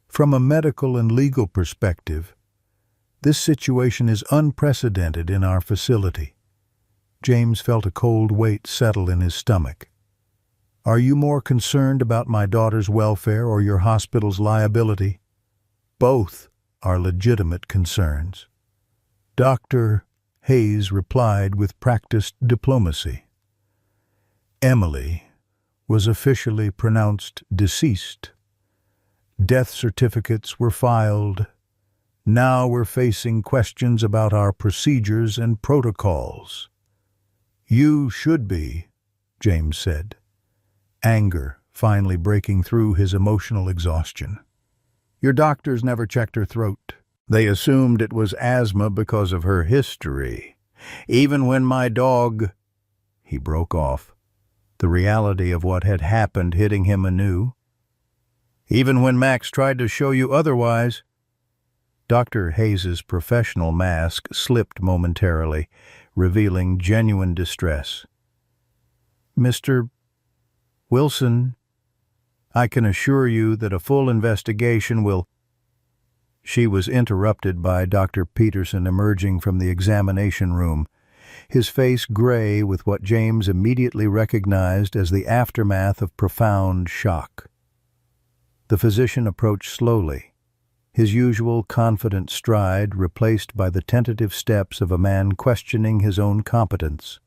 "From a medical and legal perspective, this situation is unprecedented in our facility." James felt a cold weight settle in his stomach. "Are you more concerned about my daughter's welfare or your hospital's liability?" "Both are legitimate concerns." Dr. Hayes replied with practiced diplomacy. "Emily was officially pronounced deceased. Death certificates were filed. Now we're facing questions about our procedures and protocols." "You should be," James said, anger finally breaking through his emotional exhaustion. "Your doctors never checked her throat. They assumed it was asthma because of her history. Even when my dog—" He broke off, the reality of what had happened hitting him anew. "Even when Max tried to show you otherwise." Dr. Hayes's professional mask slipped momentarily, revealing genuine distress. "Mr. Wilson, I can assure you that a full investigation will—" She was interrupted by Dr. Peterson emerging from the examination room, his face gray with what James immediately recognized as the aftermath of profound shock. The physician approached slowly, his usual confident stride replaced by the tentative steps of a man questioning his own competence.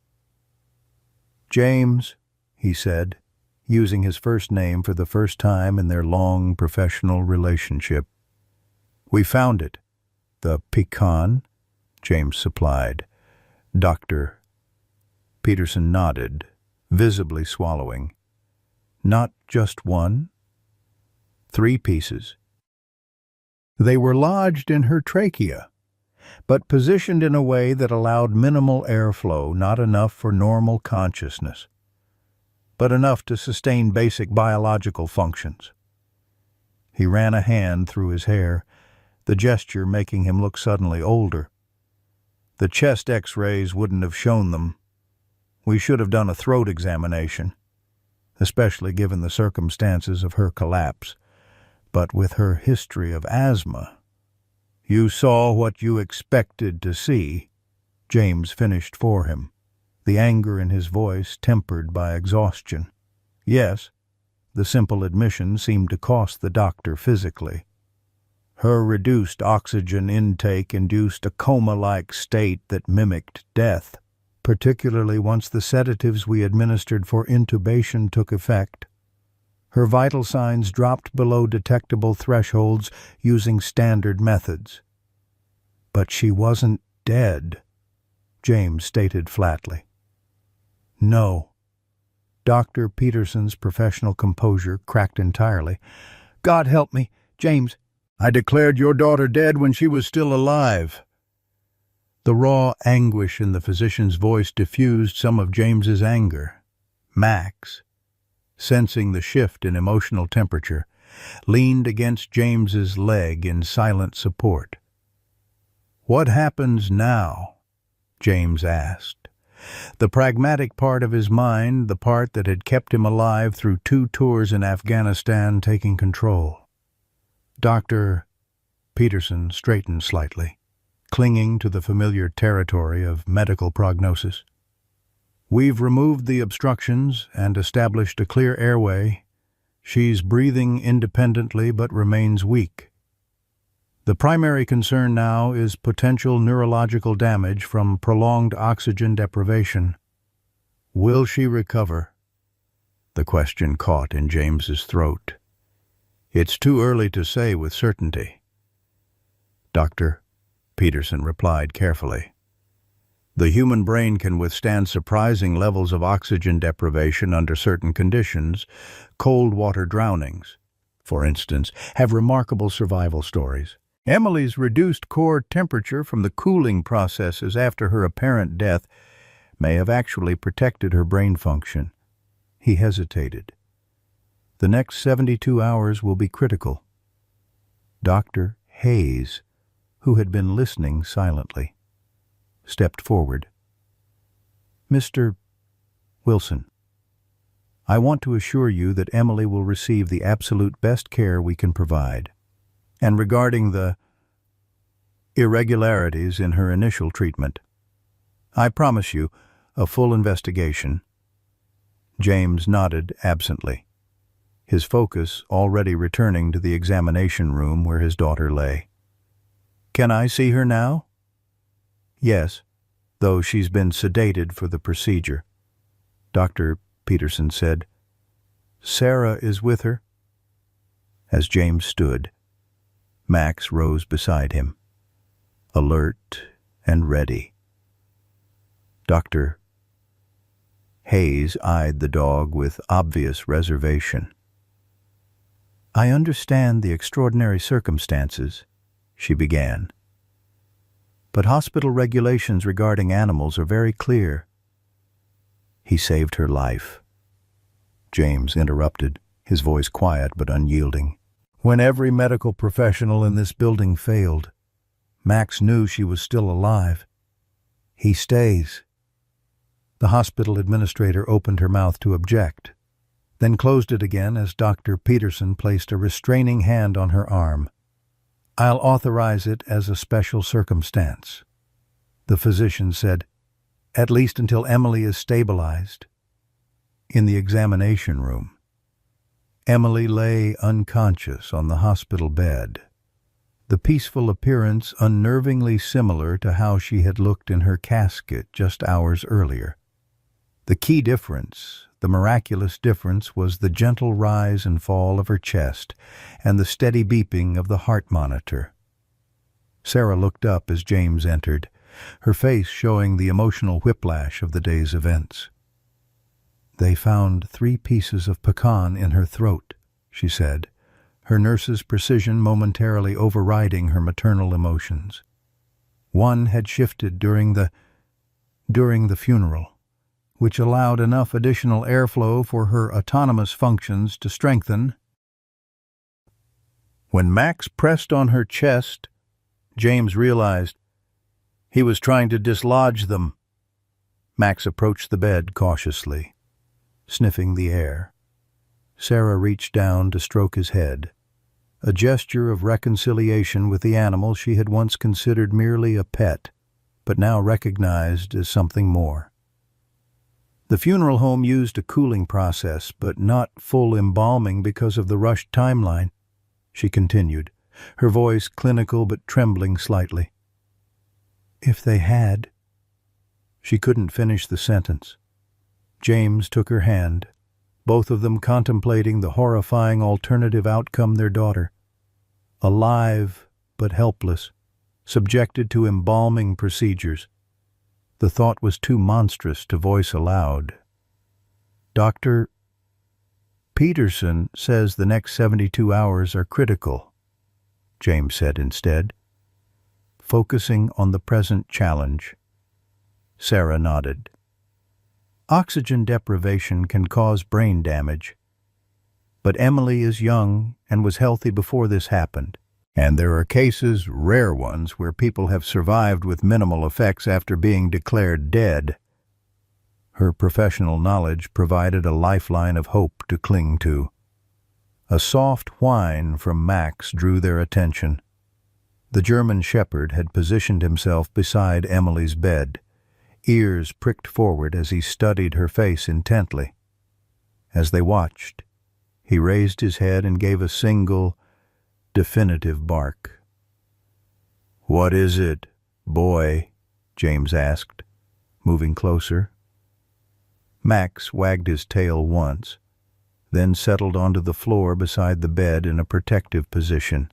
"James," he said, using his first name for the first time in their long professional relationship. "We found it." "The pecan?" James supplied. Dr. Peterson nodded, visibly swallowing. "Not just one? 3 pieces. They were lodged in her trachea, but positioned in a way that allowed minimal airflow, not enough for normal consciousness, but enough to sustain basic biological functions." He ran a hand through his hair, the gesture making him look suddenly older. "The chest X-rays wouldn't have shown them. We should have done a throat examination, especially given the circumstances of her collapse. But with her history of asthma, you saw what you expected to see." James finished for him, the anger in his voice tempered by exhaustion. Yes, the simple admission seemed to cost the doctor physically. Her reduced oxygen intake induced a coma-like state that mimicked death, particularly once the sedatives we administered for intubation took effect. Her vital signs dropped below detectable thresholds using standard methods. But she wasn't dead, James stated flatly. No. Dr. Peterson's professional composure cracked entirely. God help me, James. I declared your daughter dead when she was still alive. The raw anguish in the physician's voice diffused some of James's anger. Max, sensing the shift in emotional temperature, leaned against James's leg in silent support. What happens now? James asked. The pragmatic part of his mind, the part that had kept him alive through 2 tours in Afghanistan, taking control. Dr. Peterson straightened slightly, clinging to the familiar territory of medical prognosis. We've removed the obstructions and established a clear airway. She's breathing independently but remains weak. The primary concern now is potential neurological damage from prolonged oxygen deprivation. Will she recover? The question caught in James's throat. It's too early to say with certainty. Dr. Peterson replied carefully. The human brain can withstand surprising levels of oxygen deprivation under certain conditions. Cold water drownings, for instance, have remarkable survival stories. Emily's reduced core temperature from the cooling processes after her apparent death may have actually protected her brain function. He hesitated. The next 72 hours will be critical. Dr. Hayes, who had been listening silently, stepped forward. Mr. Wilson, I want to assure you that Emily will receive the absolute best care we can provide. And regarding the irregularities in her initial treatment, I promise you a full investigation. James nodded absently, his focus already returning to the examination room where his daughter lay. Can I see her now? Yes, though she's been sedated for the procedure. Dr. Peterson said. Sarah is with her? As James stood, Max rose beside him, alert and ready. Dr. Hayes eyed the dog with obvious reservation. I understand the extraordinary circumstances, she began. But hospital regulations regarding animals are very clear. He saved her life. James interrupted, his voice quiet but unyielding. When every medical professional in this building failed, Max knew she was still alive. He stays. The hospital administrator opened her mouth to object, then closed it again as Dr. Peterson placed a restraining hand on her arm. I'll authorize it as a special circumstance, the physician said, at least until Emily is stabilized. In the examination room, Emily lay unconscious on the hospital bed, the peaceful appearance unnervingly similar to how she had looked in her casket just hours earlier. The key difference, the miraculous difference, was the gentle rise and fall of her chest and the steady beeping of the heart monitor. Sarah looked up as James entered, her face showing the emotional whiplash of the day's events. They found 3 pieces of pecan in her throat, she said, her nurse's precision momentarily overriding her maternal emotions. One had shifted during the funeral, which allowed enough additional airflow for her autonomous functions to strengthen. When Max pressed on her chest, James realized he was trying to dislodge them. Max approached the bed cautiously, sniffing the air. Sarah reached down to stroke his head, a gesture of reconciliation with the animal she had once considered merely a pet, but now recognized as something more. The funeral home used a cooling process, but not full embalming because of the rushed timeline, she continued, her voice clinical but trembling slightly. If they had... She couldn't finish the sentence. James took her hand, both of them contemplating the horrifying alternative outcome their daughter. Alive but helpless, subjected to embalming procedures. The thought was too monstrous to voice aloud. Dr. Peterson says the next 72 hours are critical, James said instead, focusing on the present challenge. Sarah nodded. Oxygen deprivation can cause brain damage. But Emily is young and was healthy before this happened. And there are cases, rare ones, where people have survived with minimal effects after being declared dead. Her professional knowledge provided a lifeline of hope to cling to. A soft whine from Max drew their attention. The German shepherd had positioned himself beside Emily's bed, ears pricked forward as he studied her face intently. As they watched, he raised his head and gave a single, definitive bark. "What is it, boy?" James asked, moving closer. Max wagged his tail once, then settled onto the floor beside the bed in a protective position,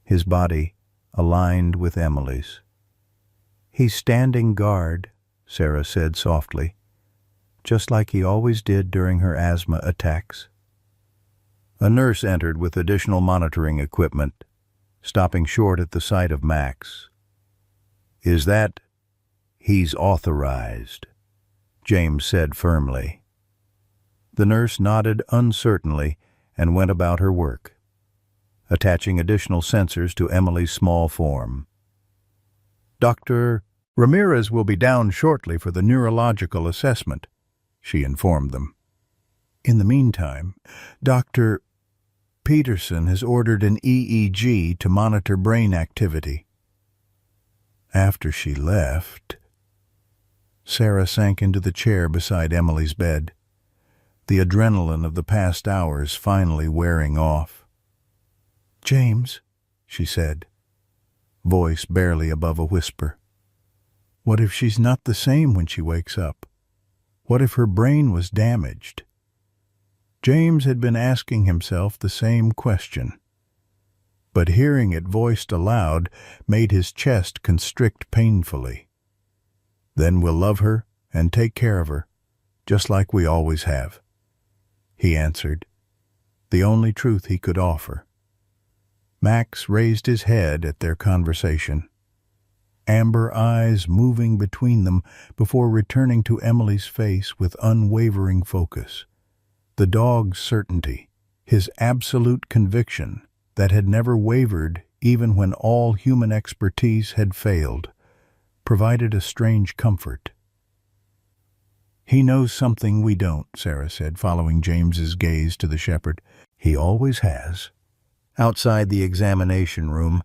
his body aligned with Emily's. "He's standing guard," Sarah said softly, "just like he always did during her asthma attacks." A nurse entered with additional monitoring equipment, stopping short at the sight of Max. "Is that—" "He's authorized," James said firmly. The nurse nodded uncertainly and went about her work, attaching additional sensors to Emily's small form. "Dr. Ramirez will be down shortly for the neurological assessment," she informed them. "In the meantime, Dr. Peterson has ordered an EEG to monitor brain activity." After she left, Sarah sank into the chair beside Emily's bed, the adrenaline of the past hours finally wearing off. "James," she said, voice barely above a whisper, "what if she's not the same when she wakes up? What if her brain was damaged?" James had been asking himself the same question, but hearing it voiced aloud made his chest constrict painfully. "Then we'll love her and take care of her, just like we always have," he answered, the only truth he could offer. Max raised his head at their conversation, amber eyes moving between them before returning to Emily's face with unwavering focus. The dog's certainty, his absolute conviction that had never wavered even when all human expertise had failed, provided a strange comfort. "He knows something we don't," Sarah said, following James's gaze to the shepherd. "He always has." Outside the examination room,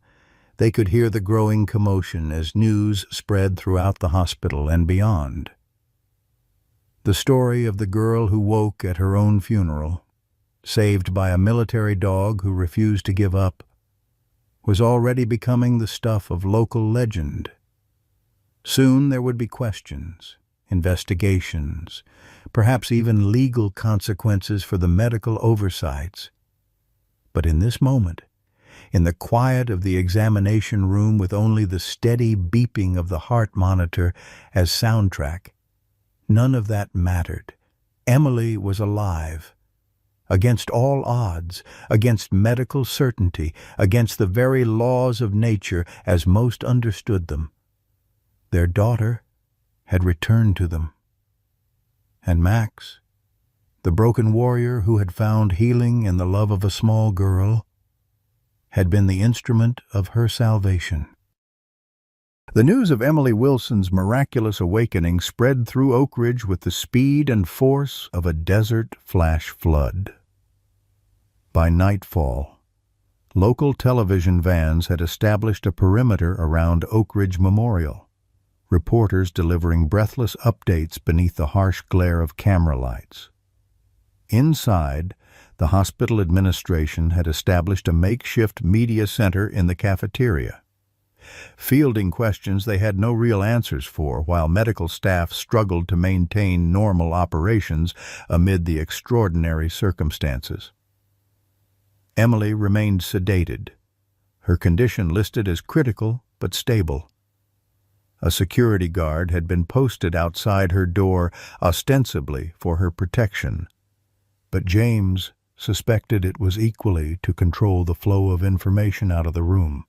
they could hear the growing commotion as news spread throughout the hospital and beyond. The story of the girl who woke at her own funeral, saved by a military dog who refused to give up, was already becoming the stuff of local legend. Soon there would be questions, investigations, perhaps even legal consequences for the medical oversights. But in this moment, in the quiet of the examination room with only the steady beeping of the heart monitor as soundtrack, none of that mattered. Emily was alive. Against all odds, against medical certainty, against the very laws of nature as most understood them. Their daughter had returned to them. And Max, the broken warrior who had found healing in the love of a small girl, had been the instrument of her salvation. The news of Emily Wilson's miraculous awakening spread through Oak Ridge with the speed and force of a desert flash flood. By nightfall, local television vans had established a perimeter around Oak Ridge Memorial, reporters delivering breathless updates beneath the harsh glare of camera lights. Inside, the hospital administration had established a makeshift media center in the cafeteria, fielding questions they had no real answers for, while medical staff struggled to maintain normal operations amid the extraordinary circumstances. Emily remained sedated, her condition listed as critical but stable. A security guard had been posted outside her door, ostensibly for her protection, but James suspected it was equally to control the flow of information out of the room.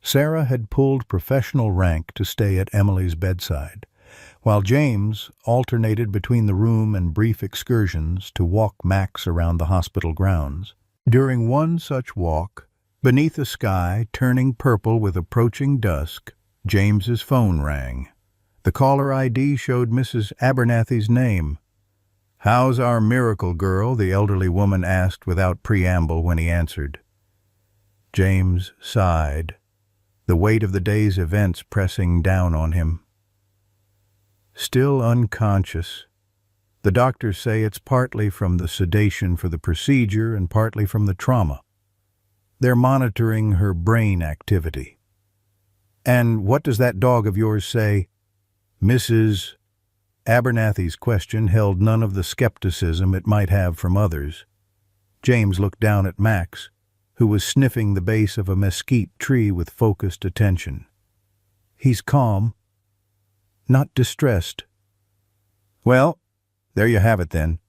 Sarah had pulled professional rank to stay at Emily's bedside, while James alternated between the room and brief excursions to walk Max around the hospital grounds. During one such walk, beneath a sky turning purple with approaching dusk, James's phone rang. The caller ID showed Mrs. Abernathy's name. "How's our miracle girl?" the elderly woman asked without preamble when he answered. James sighed, the weight of the day's events pressing down on him. "Still unconscious. The doctors say it's partly from the sedation for the procedure and partly from the trauma. They're monitoring her brain activity." "And what does that dog of yours say?" Mrs. Abernathy's question held none of the skepticism it might have from others. James looked down at Max, who was sniffing the base of a mesquite tree with focused attention. "He's calm, not distressed." "Well, there you have it then,"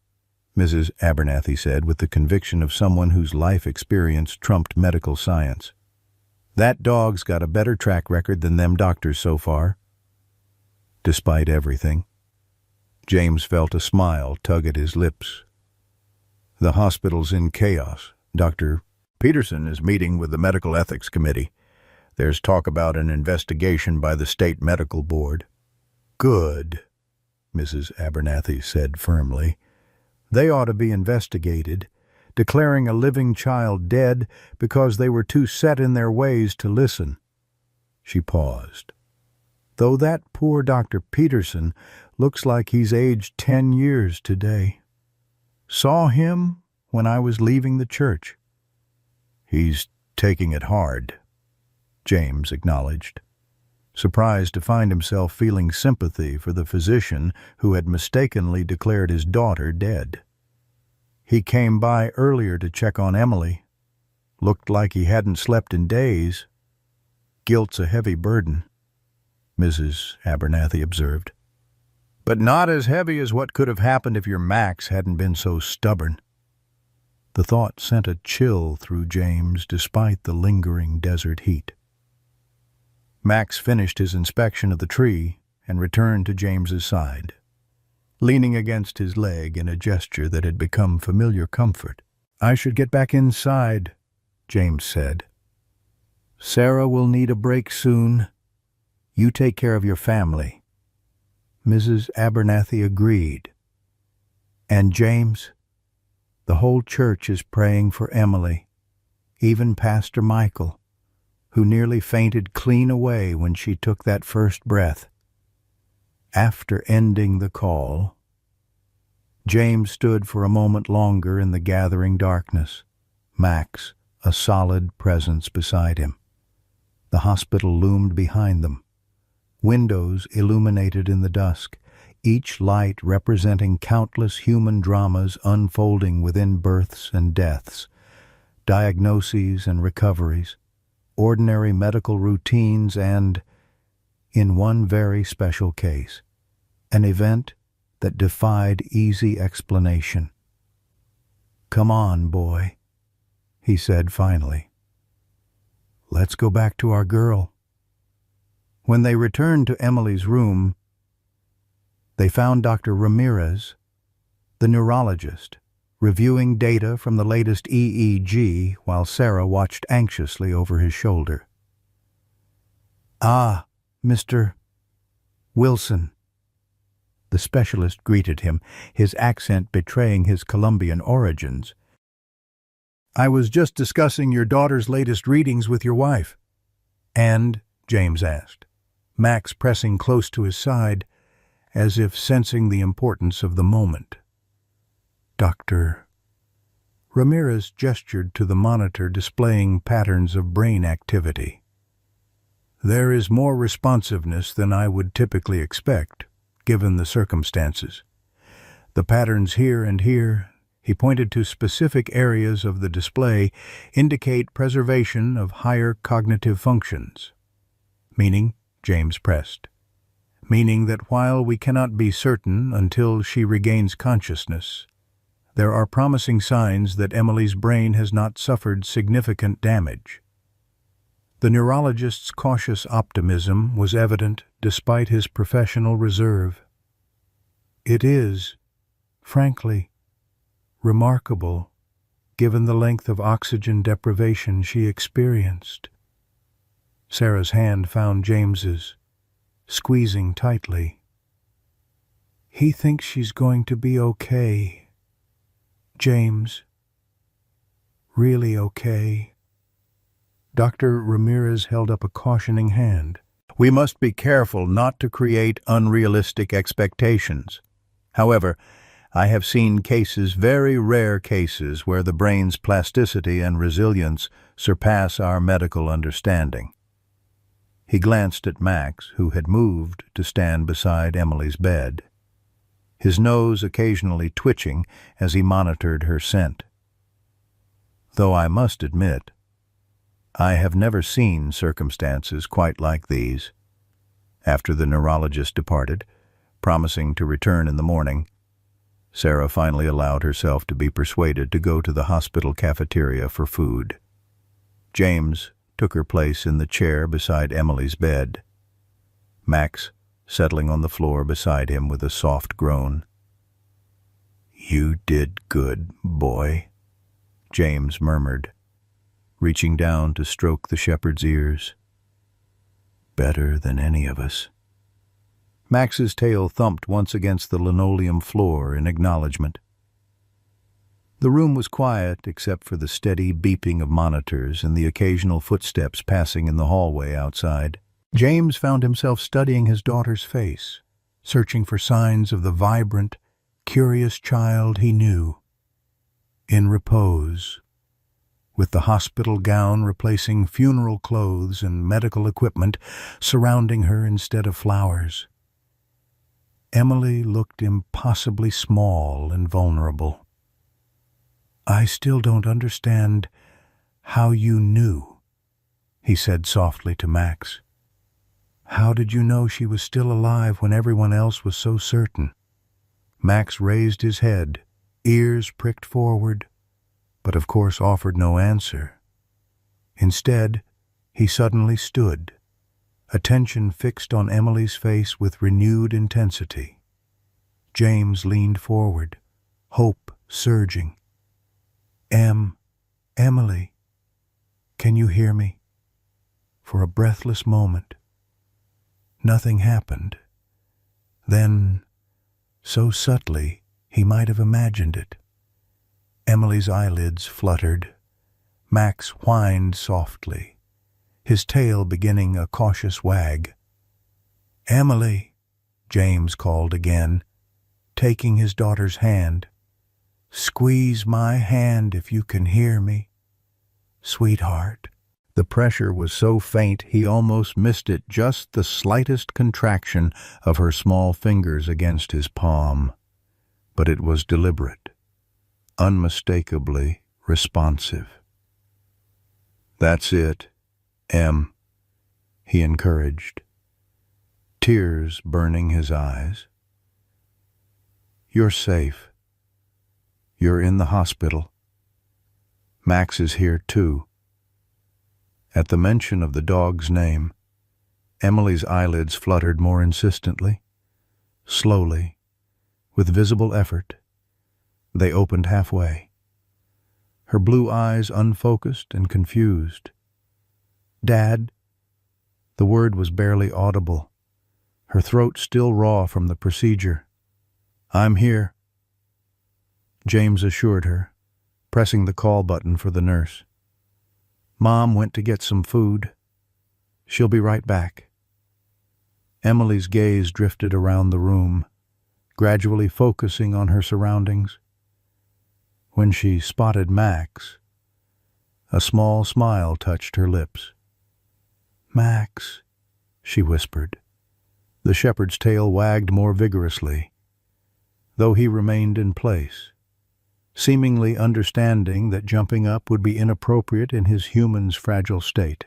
Mrs. Abernathy said with the conviction of someone whose life experience trumped medical science. "That dog's got a better track record than them doctors so far." Despite everything, James felt a smile tug at his lips. "The hospital's in chaos. Dr. Peterson is meeting with the Medical Ethics Committee. There's talk about an investigation by the State Medical Board." "Good," Mrs. Abernathy said firmly. "They ought to be investigated, declaring a living child dead because they were too set in their ways to listen." She paused. "Though that poor Dr. Peterson looks like he's aged 10 years today. Saw him when I was leaving the church." "He's taking it hard," James acknowledged, surprised to find himself feeling sympathy for the physician who had mistakenly declared his daughter dead. "He came by earlier to check on Emily. Looked like he hadn't slept in days. Guilt's a heavy burden," Mrs. Abernathy observed. "But not as heavy as what could have happened if your Max hadn't been so stubborn." The thought sent a chill through James despite the lingering desert heat. Max finished his inspection of the tree and returned to James's side, leaning against his leg in a gesture that had become familiar comfort. "I should get back inside," James said. "Sarah will need a break soon. You take care of your family." Mrs. Abernathy agreed. "And James, the whole church is praying for Emily, even Pastor Michael, who nearly fainted clean away when she took that first breath." After ending the call, James stood for a moment longer in the gathering darkness, Max a solid presence beside him. The hospital loomed behind them, windows illuminated in the dusk, each light representing countless human dramas unfolding within births and deaths, diagnoses and recoveries, ordinary medical routines, and, in one very special case, an event that defied easy explanation. "Come on, boy," he said finally. "Let's go back to our girl." When they returned to Emily's room, they found Dr. Ramirez, the neurologist, reviewing data from the latest EEG while Sarah watched anxiously over his shoulder. "Ah, Mr. Wilson," the specialist greeted him, his accent betraying his Colombian origins. "I was just discussing your daughter's latest readings with your wife." "And?" James asked. Max pressing close to his side, as if sensing the importance of the moment. "Dr." Ramirez gestured to the monitor displaying patterns of brain activity. "There is more responsiveness than I would typically expect, given the circumstances. The patterns here and here," he pointed to specific areas of the display, "indicate preservation of higher cognitive functions." "Meaning?" James pressed. "Meaning that while we cannot be certain until she regains consciousness, there are promising signs that Emily's brain has not suffered significant damage." The neurologist's cautious optimism was evident despite his professional reserve. "It is, frankly, remarkable, given the length of oxygen deprivation she experienced." Sarah's hand found James's, squeezing tightly. "He thinks she's going to be okay. James. Really okay." Dr. Ramirez held up a cautioning hand. "We must be careful not to create unrealistic expectations. However, I have seen cases, very rare cases, where the brain's plasticity and resilience surpass our medical understanding." He glanced at Max, who had moved to stand beside Emily's bed, his nose occasionally twitching as he monitored her scent. "Though I must admit, I have never seen circumstances quite like these." After the neurologist departed, promising to return in the morning, Sarah finally allowed herself to be persuaded to go to the hospital cafeteria for food. James took her place in the chair beside Emily's bed, Max settling on the floor beside him with a soft groan. "You did good, boy," James murmured, reaching down to stroke the shepherd's ears. "Better than any of us." Max's tail thumped once against the linoleum floor in acknowledgement. The room was quiet except for the steady beeping of monitors and the occasional footsteps passing in the hallway outside. James found himself studying his daughter's face, searching for signs of the vibrant, curious child he knew. In repose, with the hospital gown replacing funeral clothes and medical equipment surrounding her instead of flowers. Emily looked impossibly small and vulnerable. "I still don't understand how you knew," he said softly to Max. "How did you know she was still alive when everyone else was so certain?" Max raised his head, ears pricked forward, but of course offered no answer. Instead, he suddenly stood, attention fixed on Emily's face with renewed intensity. James leaned forward, hope surging. Emily, can you hear me?" For a breathless moment, nothing happened. Then, so subtly he might have imagined it, Emily's eyelids fluttered. Max whined softly, his tail beginning a cautious wag. "Emily," James called again, taking his daughter's hand. "Squeeze my hand if you can hear me, sweetheart." The pressure was so faint he almost missed it, just the slightest contraction of her small fingers against his palm. But it was deliberate, unmistakably responsive. "That's it, Em," he encouraged, tears burning his eyes. "You're safe. You're in the hospital. Max is here too." At the mention of the dog's name, Emily's eyelids fluttered more insistently. Slowly, with visible effort, they opened halfway, her blue eyes unfocused and confused. "Dad?" The word was barely audible, her throat still raw from the procedure. "I'm here," James assured her, pressing the call button for the nurse. "Mom went to get some food. She'll be right back." Emily's gaze drifted around the room, gradually focusing on her surroundings. When she spotted Max, a small smile touched her lips. "Max," she whispered. The shepherd's tail wagged more vigorously, though he remained in place, seemingly understanding that jumping up would be inappropriate in his human's fragile state.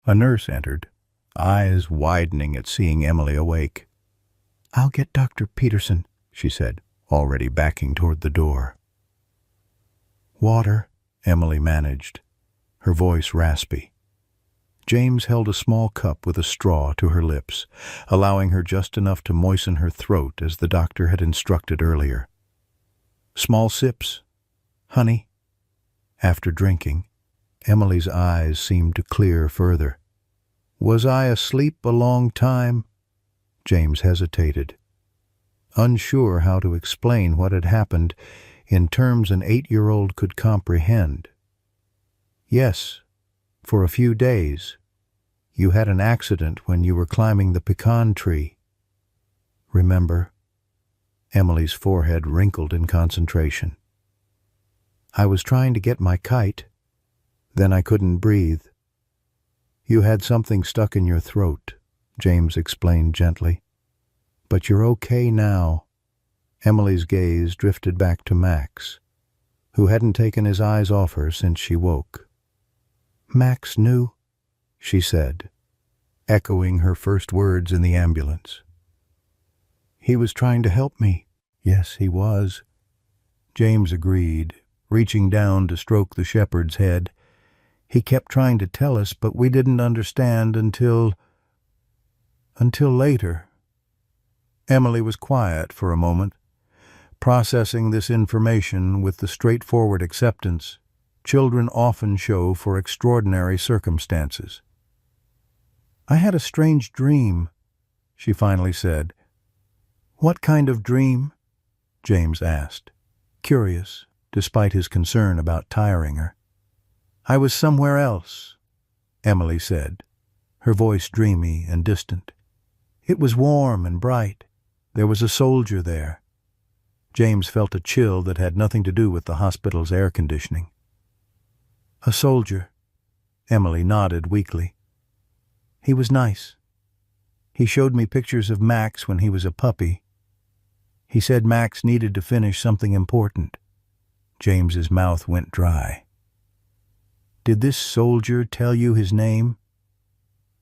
A nurse entered, eyes widening at seeing Emily awake. "I'll get Dr. Peterson," she said, already backing toward the door. "Water," Emily managed, her voice raspy. James held a small cup with a straw to her lips, allowing her just enough to moisten her throat as the doctor had instructed earlier. "Small sips, honey." After drinking, Emily's eyes seemed to clear further. "Was I asleep a long time?" James hesitated, unsure how to explain what had happened in terms an 8-year-old could comprehend. "Yes, for a few days. You had an accident when you were climbing the pecan tree. Remember?" Emily's forehead wrinkled in concentration. "I was trying to get my kite. Then I couldn't breathe." "You had something stuck in your throat," James explained gently. "But you're okay now." Emily's gaze drifted back to Max, who hadn't taken his eyes off her since she woke. "Max knew," she said, echoing her first words in the ambulance. "He was trying to help me." "Yes, he was," James agreed, reaching down to stroke the shepherd's head. "He kept trying to tell us, but we didn't understand until later." Emily was quiet for a moment, processing this information with the straightforward acceptance children often show for extraordinary circumstances. "I had a strange dream," she finally said. "What kind of dream?" James asked, curious, despite his concern about tiring her. "I was somewhere else," Emily said, her voice dreamy and distant. "It was warm and bright. There was a soldier there." James felt a chill that had nothing to do with the hospital's air conditioning. "A soldier," Emily nodded weakly. "He was nice. He showed me pictures of Max when he was a puppy. He said Max needed to finish something important." James's mouth went dry. "Did this soldier tell you his name?"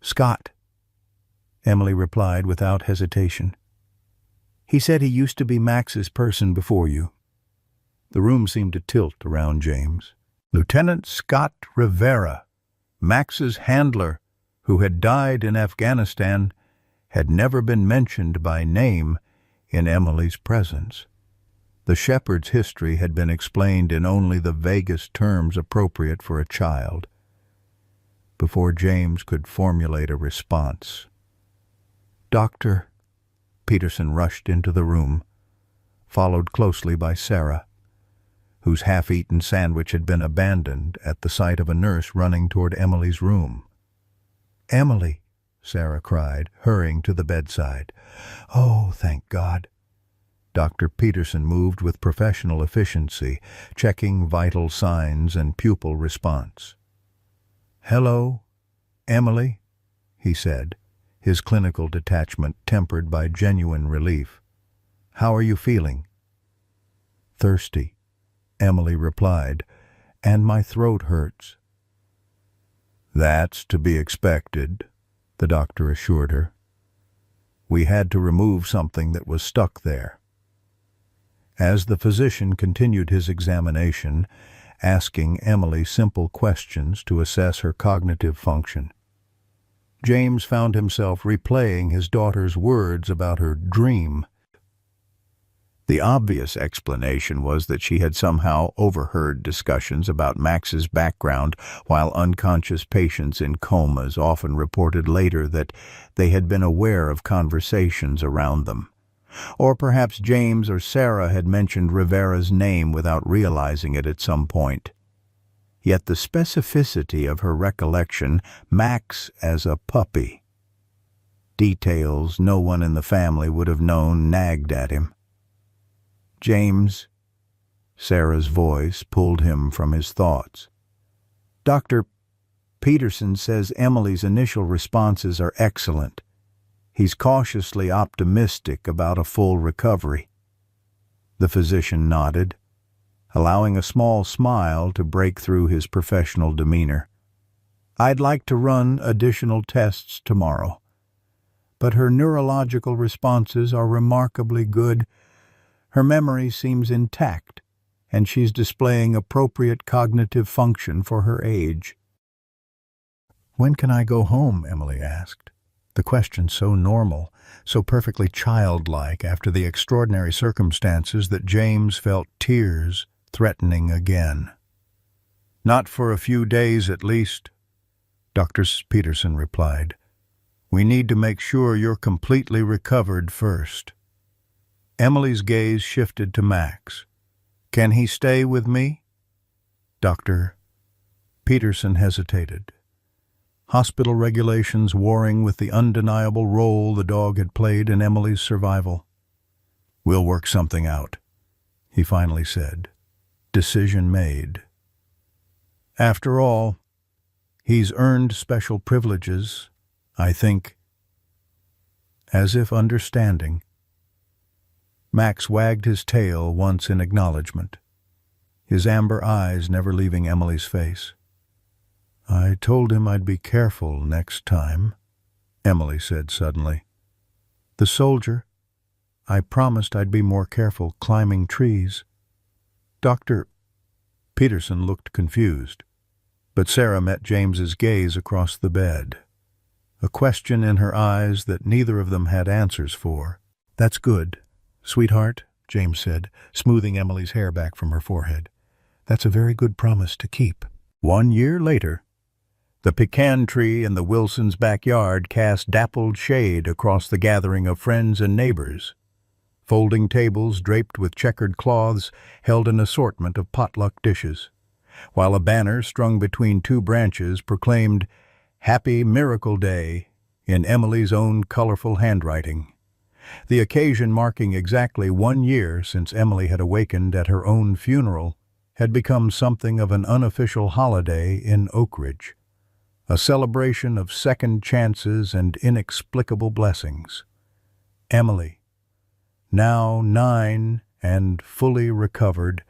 "Scott," Emily replied without hesitation. "He said he used to be Max's person before you." The room seemed to tilt around James. Lieutenant Scott Rivera, Max's handler, who had died in Afghanistan, had never been mentioned by name in Emily's presence. The shepherd's history had been explained in only the vaguest terms appropriate for a child, before James could formulate a response. "Doctor," Peterson rushed into the room, followed closely by Sarah, whose half-eaten sandwich had been abandoned at the sight of a nurse running toward Emily's room. "Emily," Sarah cried, hurrying to the bedside. "Oh, thank God." Dr. Peterson moved with professional efficiency, checking vital signs and pupil response. "Hello, Emily," he said, his clinical detachment tempered by genuine relief. "How are you feeling?" "Thirsty," Emily replied, "and my throat hurts." "That's to be expected," the doctor assured her. "We had to remove something that was stuck there." As the physician continued his examination, asking Emily simple questions to assess her cognitive function, James found himself replaying his daughter's words about her dream. The obvious explanation was that she had somehow overheard discussions about Max's background, while unconscious patients in comas often reported later that they had been aware of conversations around them. Or perhaps James or Sarah had mentioned Rivera's name without realizing it at some point. Yet the specificity of her recollection, Max as a puppy. Details no one in the family would have known nagged at him. "James," Sarah's voice pulled him from his thoughts. "Dr. Peterson says Emily's initial responses are excellent. He's cautiously optimistic about a full recovery." The physician nodded, allowing a small smile to break through his professional demeanor. "I'd like to run additional tests tomorrow, but her neurological responses are remarkably good. Her memory seems intact, and she's displaying appropriate cognitive function for her age." "When can I go home?" Emily asked. The question so normal, so perfectly childlike after the extraordinary circumstances that James felt tears threatening again. "Not for a few days at least," Dr. Peterson replied. "We need to make sure you're completely recovered first." Emily's gaze shifted to Max. "Can he stay with me?" Dr. Peterson hesitated, hospital regulations warring with the undeniable role the dog had played in Emily's survival. "We'll work something out," he finally said. Decision made. "After all, he's earned special privileges, I think." As if understanding, Max wagged his tail once in acknowledgement, his amber eyes never leaving Emily's face. "I told him I'd be careful next time," Emily said suddenly. "The soldier, I promised I'd be more careful climbing trees." Dr. Peterson looked confused, but Sarah met James's gaze across the bed, a question in her eyes that neither of them had answers for. "That's good, sweetheart," James said, smoothing Emily's hair back from her forehead. "That's a very good promise to keep." 1 year later, the pecan tree in the Wilsons' backyard cast dappled shade across the gathering of friends and neighbors. Folding tables draped with checkered cloths held an assortment of potluck dishes, while a banner strung between 2 branches proclaimed "Happy Miracle Day" in Emily's own colorful handwriting. The occasion, marking exactly 1 year since Emily had awakened at her own funeral, had become something of an unofficial holiday in Oak Ridge, a celebration of second chances and inexplicable blessings. Emily, now 9 and fully recovered,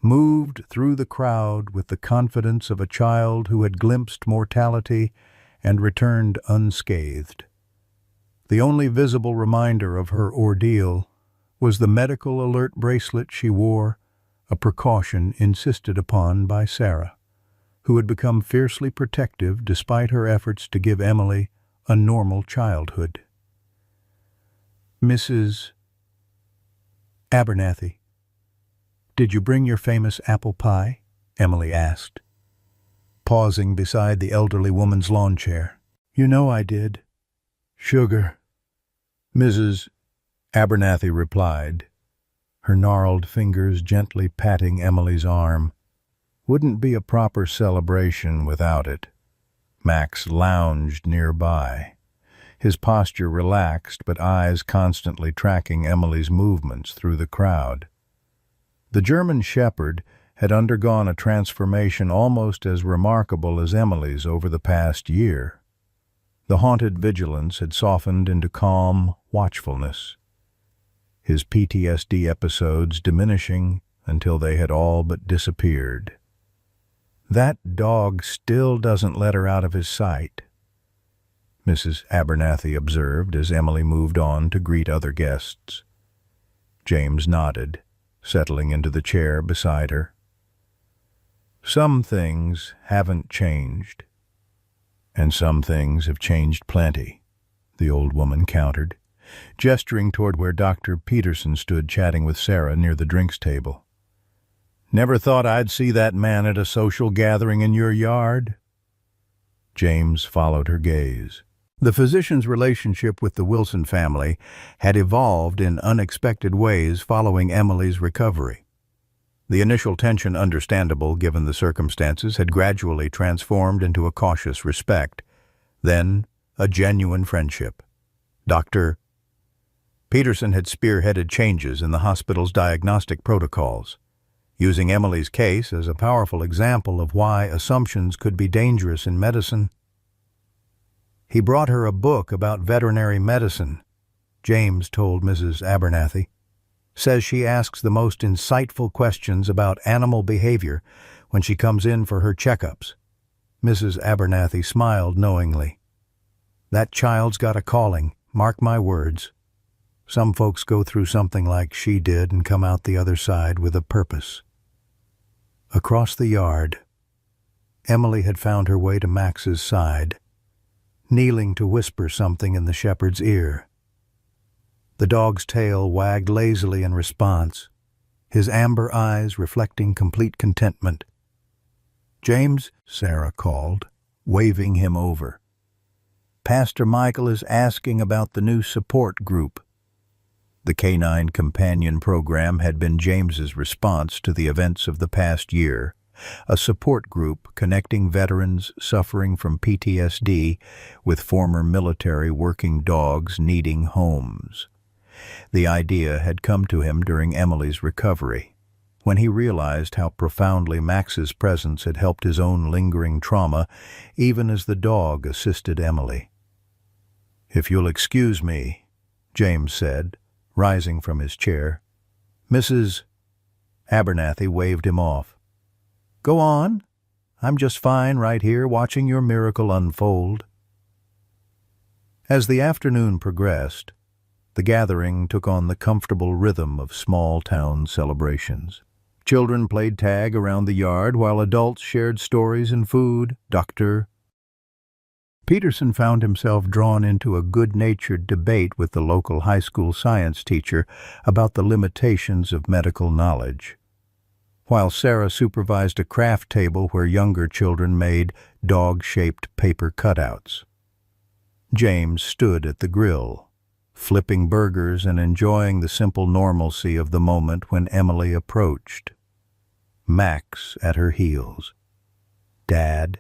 moved through the crowd with the confidence of a child who had glimpsed mortality and returned unscathed. The only visible reminder of her ordeal was the medical alert bracelet she wore, a precaution insisted upon by Sarah, who had become fiercely protective despite her efforts to give Emily a normal childhood. "Mrs. Abernathy, did you bring your famous apple pie?" Emily asked, pausing beside the elderly woman's lawn chair. "You know I did." "Sugar," Mrs. Abernathy replied, her gnarled fingers gently patting Emily's arm. "Wouldn't be a proper celebration without it." Max lounged nearby, his posture relaxed but eyes constantly tracking Emily's movements through the crowd. The German Shepherd had undergone a transformation almost as remarkable as Emily's over the past year. The haunted vigilance had softened into calm watchfulness, his PTSD episodes diminishing until they had all but disappeared. "That dog still doesn't let her out of his sight," Mrs. Abernathy observed as Emily moved on to greet other guests. James nodded, settling into the chair beside her. "Some things haven't changed, and some things have changed plenty," the old woman countered, gesturing toward where Dr. Peterson stood chatting with Sarah near the drinks table. "Never thought I'd see that man at a social gathering in your yard?" James followed her gaze. The physician's relationship with the Wilson family had evolved in unexpected ways following Emily's recovery. The initial tension, understandable given the circumstances, had gradually transformed into a cautious respect, then a genuine friendship. Dr. Peterson had spearheaded changes in the hospital's diagnostic protocols, using Emily's case as a powerful example of why assumptions could be dangerous in medicine. He brought her a book about veterinary medicine, James told Mrs. Abernathy. Says she asks the most insightful questions about animal behavior when she comes in for her checkups. Mrs. Abernathy smiled knowingly. That child's got a calling, mark my words. Some folks go through something like she did and come out the other side with a purpose. Across the yard, Emily had found her way to Max's side, kneeling to whisper something in the shepherd's ear. The dog's tail wagged lazily in response, his amber eyes reflecting complete contentment. "James," Sarah called, waving him over. "Pastor Michael is asking about the new support group." The Canine Companion Program had been James's response to the events of the past year, a support group connecting veterans suffering from PTSD with former military working dogs needing homes. The idea had come to him during Emily's recovery, when he realized how profoundly Max's presence had helped his own lingering trauma, even as the dog assisted Emily. "If you'll excuse me," James said, rising from his chair. Mrs. Abernathy waved him off. "Go on. I'm just fine right here watching your miracle unfold." As the afternoon progressed, the gathering took on the comfortable rhythm of small-town celebrations. Children played tag around the yard while adults shared stories and food. Dr. Peterson found himself drawn into a good-natured debate with the local high school science teacher about the limitations of medical knowledge, while Sarah supervised a craft table where younger children made dog-shaped paper cutouts. James stood at the grill, flipping burgers and enjoying the simple normalcy of the moment when Emily approached, Max at her heels. "Dad,"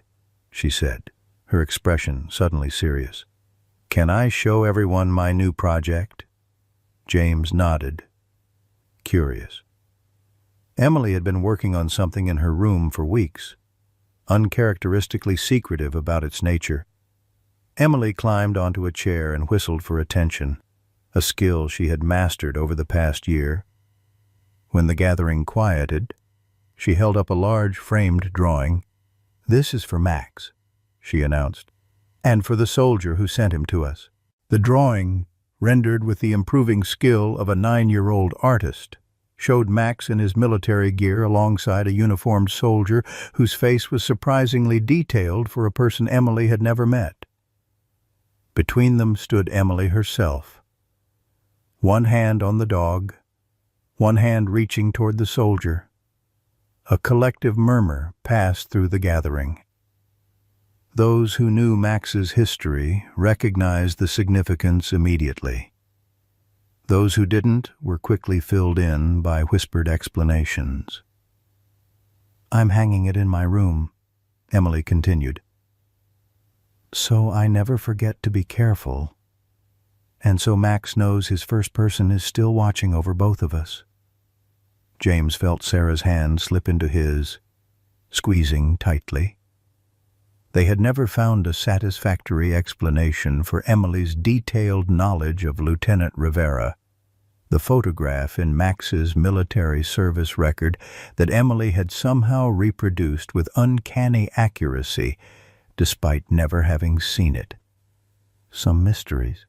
she said, her expression suddenly serious. "Can I show everyone my new project?" James nodded, curious. Emily had been working on something in her room for weeks, uncharacteristically secretive about its nature. Emily climbed onto a chair and whistled for attention, a skill she had mastered over the past year. When the gathering quieted, she held up a large framed drawing. "This is for Max," she announced, "and for the soldier who sent him to us." The drawing, rendered with the improving skill of a 9-year-old artist, showed Max in his military gear alongside a uniformed soldier whose face was surprisingly detailed for a person Emily had never met. Between them stood Emily herself, one hand on the dog, one hand reaching toward the soldier. A collective murmur passed through the gathering. Those who knew Max's history recognized the significance immediately. Those who didn't were quickly filled in by whispered explanations. "I'm hanging it in my room," Emily continued, "so I never forget to be careful, and so Max knows his first person is still watching over both of us." James felt Sarah's hand slip into his, squeezing tightly. They had never found a satisfactory explanation for Emily's detailed knowledge of Lieutenant Rivera, the photograph in Max's military service record that Emily had somehow reproduced with uncanny accuracy despite never having seen it. Some mysteries,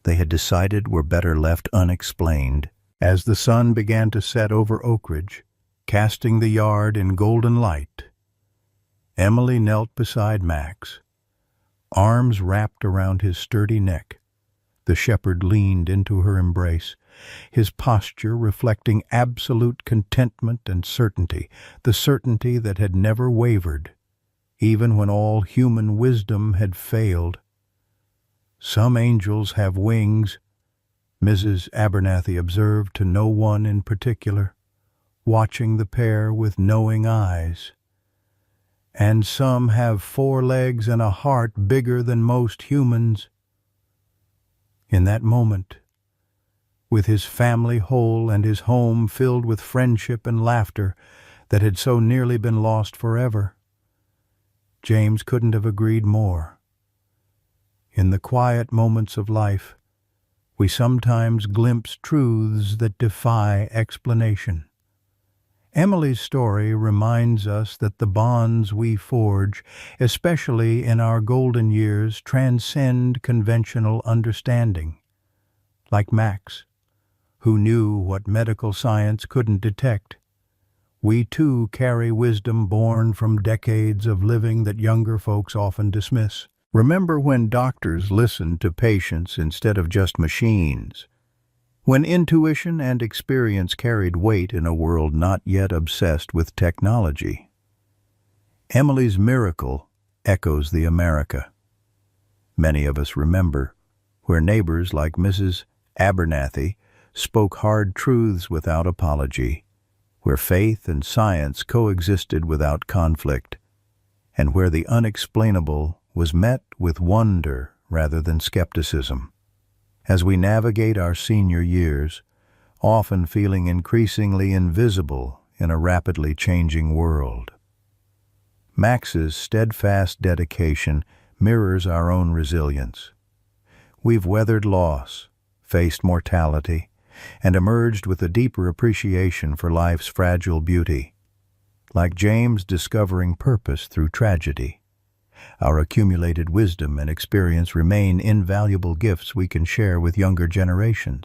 they had decided, were better left unexplained. As the sun began to set over Oak Ridge, casting the yard in golden light, Emily knelt beside Max, arms wrapped around his sturdy neck. The shepherd leaned into her embrace, his posture reflecting absolute contentment and certainty, the certainty that had never wavered, even when all human wisdom had failed. "Some angels have wings," Mrs. Abernathy observed to no one in particular, watching the pair with knowing eyes. "And some have 4 legs and a heart bigger than most humans." In that moment, with his family whole and his home filled with friendship and laughter that had so nearly been lost forever, James couldn't have agreed more. In the quiet moments of life, we sometimes glimpse truths that defy explanation. Emily's story reminds us that the bonds we forge, especially in our golden years, transcend conventional understanding. Like Max, who knew what medical science couldn't detect, we too carry wisdom born from decades of living that younger folks often dismiss. Remember when doctors listened to patients instead of just machines? When intuition and experience carried weight in a world not yet obsessed with technology? Emily's miracle echoes the America many of us remember, where neighbors like Mrs. Abernathy spoke hard truths without apology, where faith and science coexisted without conflict, and where the unexplainable was met with wonder rather than skepticism. As we navigate our senior years, often feeling increasingly invisible in a rapidly changing world, Max's steadfast dedication mirrors our own resilience. We've weathered loss, faced mortality, and emerged with a deeper appreciation for life's fragile beauty. Like James discovering purpose through tragedy, our accumulated wisdom and experience remain invaluable gifts we can share with younger generations.